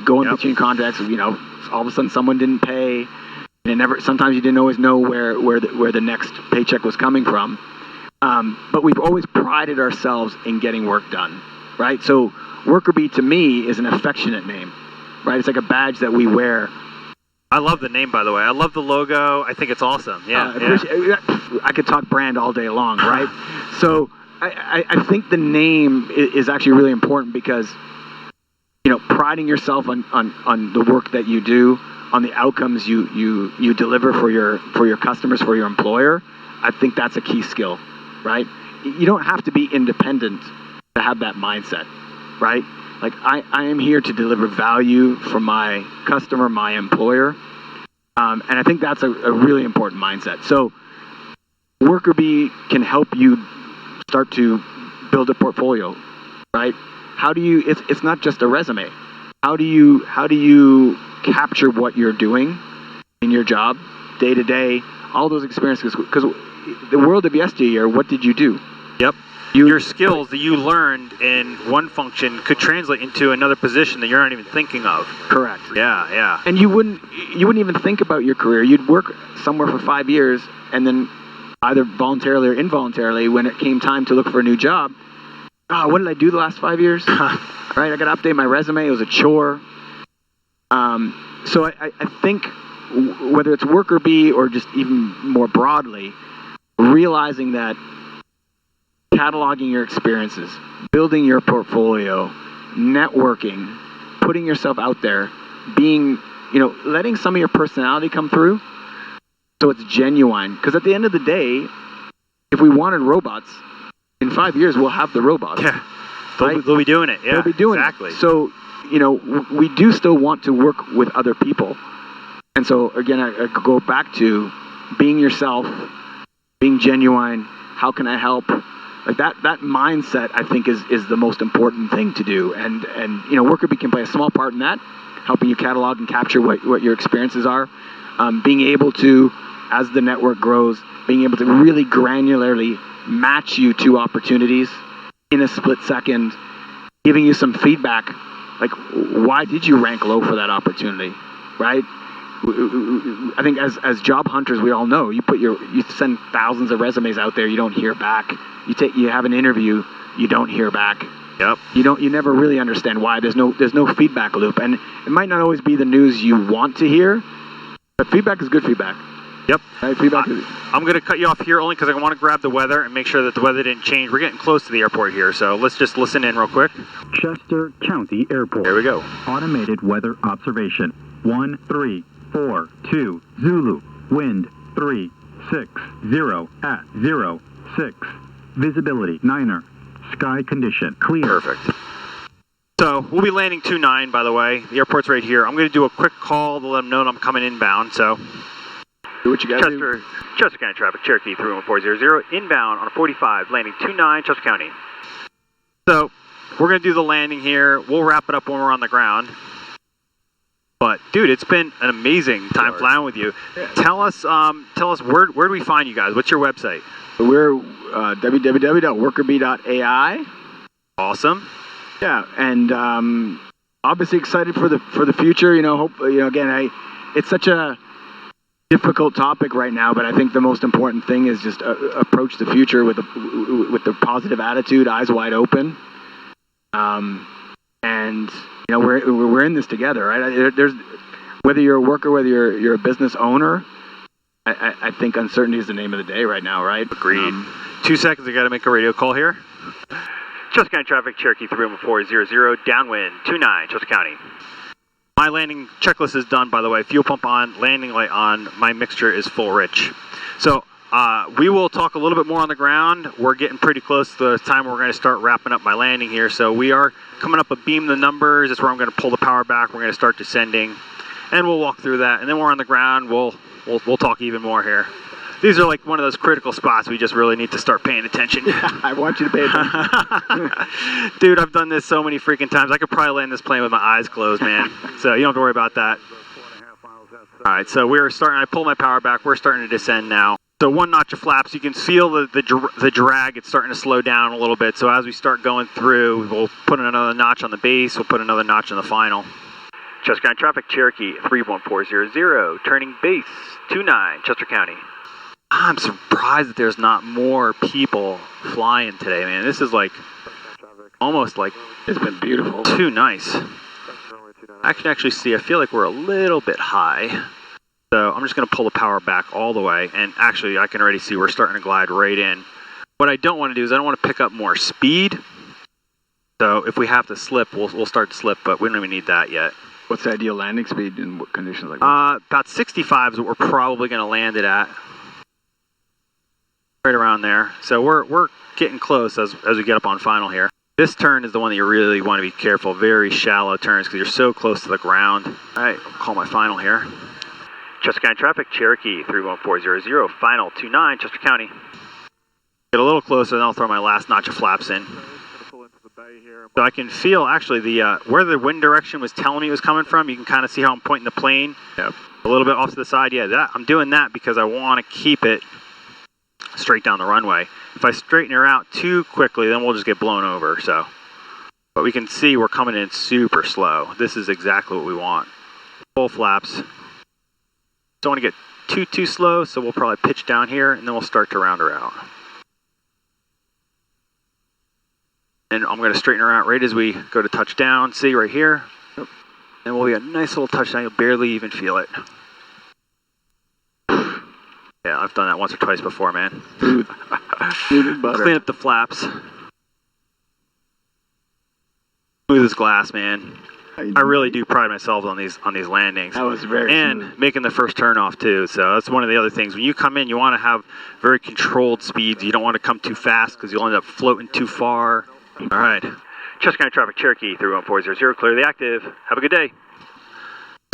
go in between contracts. All of a sudden someone didn't pay, and sometimes you didn't always know where the next paycheck was coming from. But we've always prided ourselves in getting work done, right? So WorkerBee to me is an affectionate name, right? It's like a badge that we wear. I love the name, by the way. I love the logo. I think it's awesome. Yeah. I could talk brand all day long, right? So I think the name is actually really important because, priding yourself on the work that you do, on the outcomes you deliver for your customers, for your employer, I think that's a key skill, right? You don't have to be independent to have that mindset, right? Like, I am here to deliver value for my customer, my employer. And I think that's a really important mindset. So WorkerBee can help you start to build a portfolio, right? How do you, it's not just a resume. How do you capture what you're doing in your job, day to day, all those experiences? Because the world of yesteryear, what did you do? Yep. Your skills that you learned in one function could translate into another position that you're not even thinking of. Correct. Yeah. And you wouldn't even think about your career. You'd work somewhere for 5 years, and then either voluntarily or involuntarily, when it came time to look for a new job, what did I do the last 5 years? Right, I got to update my resume. It was a chore. So I think whether it's WorkerBee or just even more broadly, realizing that cataloging your experiences, building your portfolio, networking, putting yourself out there, being, letting some of your personality come through so it's genuine. Because at the end of the day, if we wanted robots, in 5 years we'll have the robots. Yeah. Right? They'll be doing it. Yeah. They'll be doing exactly. it. So, we do still want to work with other people. And so, again, I go back to being yourself, being genuine. How can I help? Like that mindset, I think, is the most important thing to do. And WorkerBee can play a small part in that, helping you catalog and capture what your experiences are. Being able to, as the network grows, being able to really granularly match you to opportunities in a split second, giving you some feedback, like, why did you rank low for that opportunity, right? I think as job hunters, we all know you send thousands of resumes out there, you don't hear back. You have an interview, you don't hear back. Yep. You never really understand why. There's no feedback loop, and it might not always be the news you want to hear, but feedback is good feedback. Yep. Right? I'm going to cut you off here only because I want to grab the weather and make sure that the weather didn't change. We're getting close to the airport here, so let's just listen in real quick. Chester County Airport. Here we go. Automated weather observation. 1342 Zulu. Wind 360 at 06. Visibility 9er. Sky condition clear. Perfect. So we'll be landing 29, by the way. The airport's right here. I'm going to do a quick call to let them know that I'm coming inbound. So Do what you got to do. Chester County traffic, Cherokee 31400, inbound on a 45, landing 29, Chester County. So we're going to do the landing here. We'll wrap it up when we're on the ground. But dude, it's been an amazing time flying with you. Tell us where do we find you guys? What's your website? We're www.workerbee.ai. Awesome. Yeah, and obviously excited for the future. Again, it's such a difficult topic right now, but I think the most important thing is just approach the future with the positive attitude, eyes wide open. And we're in this together, right? There's whether you're a worker, whether you're a business owner, I think uncertainty is the name of the day right now, right? Agreed. 2 seconds, I got to make a radio call here. Chester County traffic, Cherokee 31400, downwind 29, Chester County. My landing checklist is done, by the way. Fuel pump on, landing light on, my mixture is full rich. So we will talk a little bit more on the ground. We're getting pretty close to the time where we're going to start wrapping up my landing here. So we are coming up a beam the numbers. That's where I'm going to pull the power back. We're going to start descending, and we'll walk through that. And then we're on the ground. We'll talk even more here. These are like one of those critical spots we just really need to start paying attention. I want you to pay attention. Dude, I've done this so many freaking times. I could probably land this plane with my eyes closed, man. So you don't have to worry about that. All right, so I pull my power back. We're starting to descend now. So one notch of flaps, you can feel the drag. It's starting to slow down a little bit. So as we start going through, we'll put another notch on the base. We'll put another notch on the final. Chester County traffic, Cherokee 31400, turning base 29, Chester County. I'm surprised that there's not more people flying today, man. This is like almost like It's been beautiful. too nice. I can actually see, I feel like we're a little bit high. So I'm just going to pull the power back all the way. And actually, I can already see we're starting to glide right in. What I don't want to do is I don't want to pick up more speed. So if we have to slip, we'll start to slip, but we don't even need that yet. What's the ideal landing speed in what conditions like that? About 65 is what we're probably going to land it at. Right around there. So we're getting close as we get up on final here. This turn is the one that you really want to be careful. Very shallow turns because you're so close to the ground. All right, I'll call my final here. Chester County traffic, Cherokee 31400, final 29, Chester County. Get a little closer, then I'll throw my last notch of flaps in. So I can feel actually the where the wind direction was telling me it was coming from. You can kind of see how I'm pointing the plane. Yep. A little bit off to the side. Yeah, I'm doing that because I want to keep it straight down the runway. If I straighten her out too quickly, then we'll just get blown over. So, but we can see we're coming in super slow. This is exactly what we want. Full flaps. Don't want to get too slow, so we'll probably pitch down here, and then we'll start to round her out. And I'm going to straighten her out right as we go to touchdown. See right here. Yep. And we'll be a nice little touchdown. You'll barely even feel it. Yeah, I've done that once or twice before, man. Smooth as butter. Clean up the flaps. Smooth as glass, man. I really do pride myself on these landings. That was very smooth. Making the first turn off too. So that's one of the other things. When you come in, you want to have very controlled speeds. You don't want to come too fast because you'll end up floating too far. All right. Chester County traffic, Cherokee 31400, clearly active. Have a good day.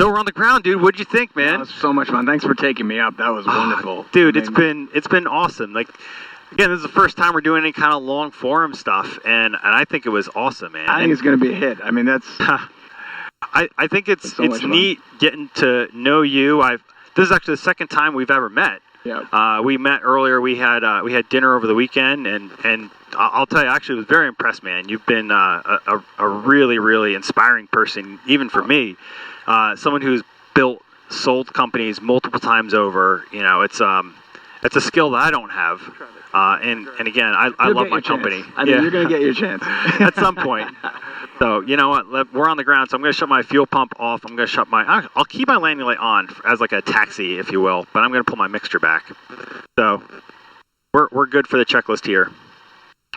So we're on the ground, dude. What'd you think, man? That was so much fun. Thanks for taking me up. That was wonderful. Dude, it's been awesome. Like, again, this is the first time we're doing any kind of long forum stuff, and I think it was awesome, man. I think it's going to be a hit. I mean, that's... I think it's neat getting to know you. This is actually the second time we've ever met. Yeah. We met earlier. We had dinner over the weekend, and I'll tell you, actually, I was very impressed, man. You've been a really, really inspiring person, even for me. Someone who's sold companies multiple times over. You know, it's a skill that I don't have. And again, I love my company. I mean, you're going to get your chance at some point. So you know what? We're on the ground, so I'm going to shut my fuel pump off. I'm going to shut I'll keep my landing light on as like a taxi, if you will. But I'm going to pull my mixture back. So we're good for the checklist here.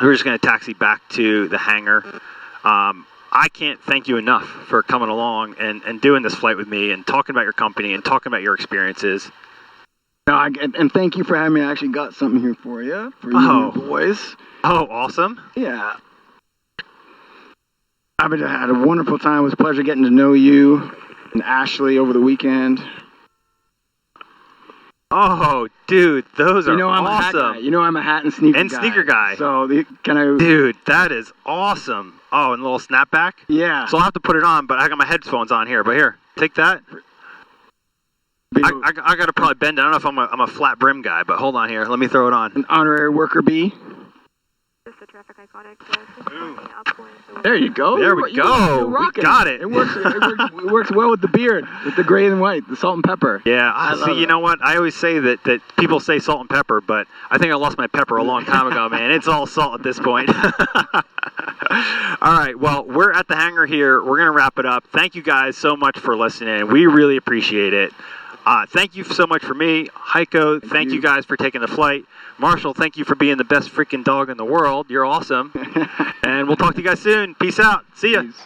We're just going to taxi back to the hangar. I can't thank you enough for coming along and doing this flight with me and talking about your company and talking about your experiences. No, and thank you for having me. I actually got something here for you and your boys. Oh, awesome. Yeah. I've had a wonderful time. It was a pleasure getting to know you and Ashley over the weekend. Oh, dude, those are I'm awesome. A hat guy. You know I'm a hat and sneaker guy. So Dude, that is awesome. Oh, and a little snapback? Yeah. So I'll have to put it on, but I got my headphones on here. But here, take that. I got to probably bend. I don't know if I'm a flat brim guy, but hold on here. Let me throw it on. An honorary WorkerBee. Just the traffic iconic. There you go. There we go. We got it. It works well with the beard, with the gray and white, the salt and pepper. Yeah. See, you know what? I always say that people say salt and pepper, but I think I lost my pepper a long time ago, man. It's all salt at this point. All right. Well, we're at the hangar here. We're going to wrap it up. Thank you guys so much for listening. We really appreciate it. Thank you so much for me. Heiko, thank you guys for taking the flight. Marshall, thank you for being the best freaking dog in the world. You're awesome. And we'll talk to you guys soon. Peace out. See ya. Peace.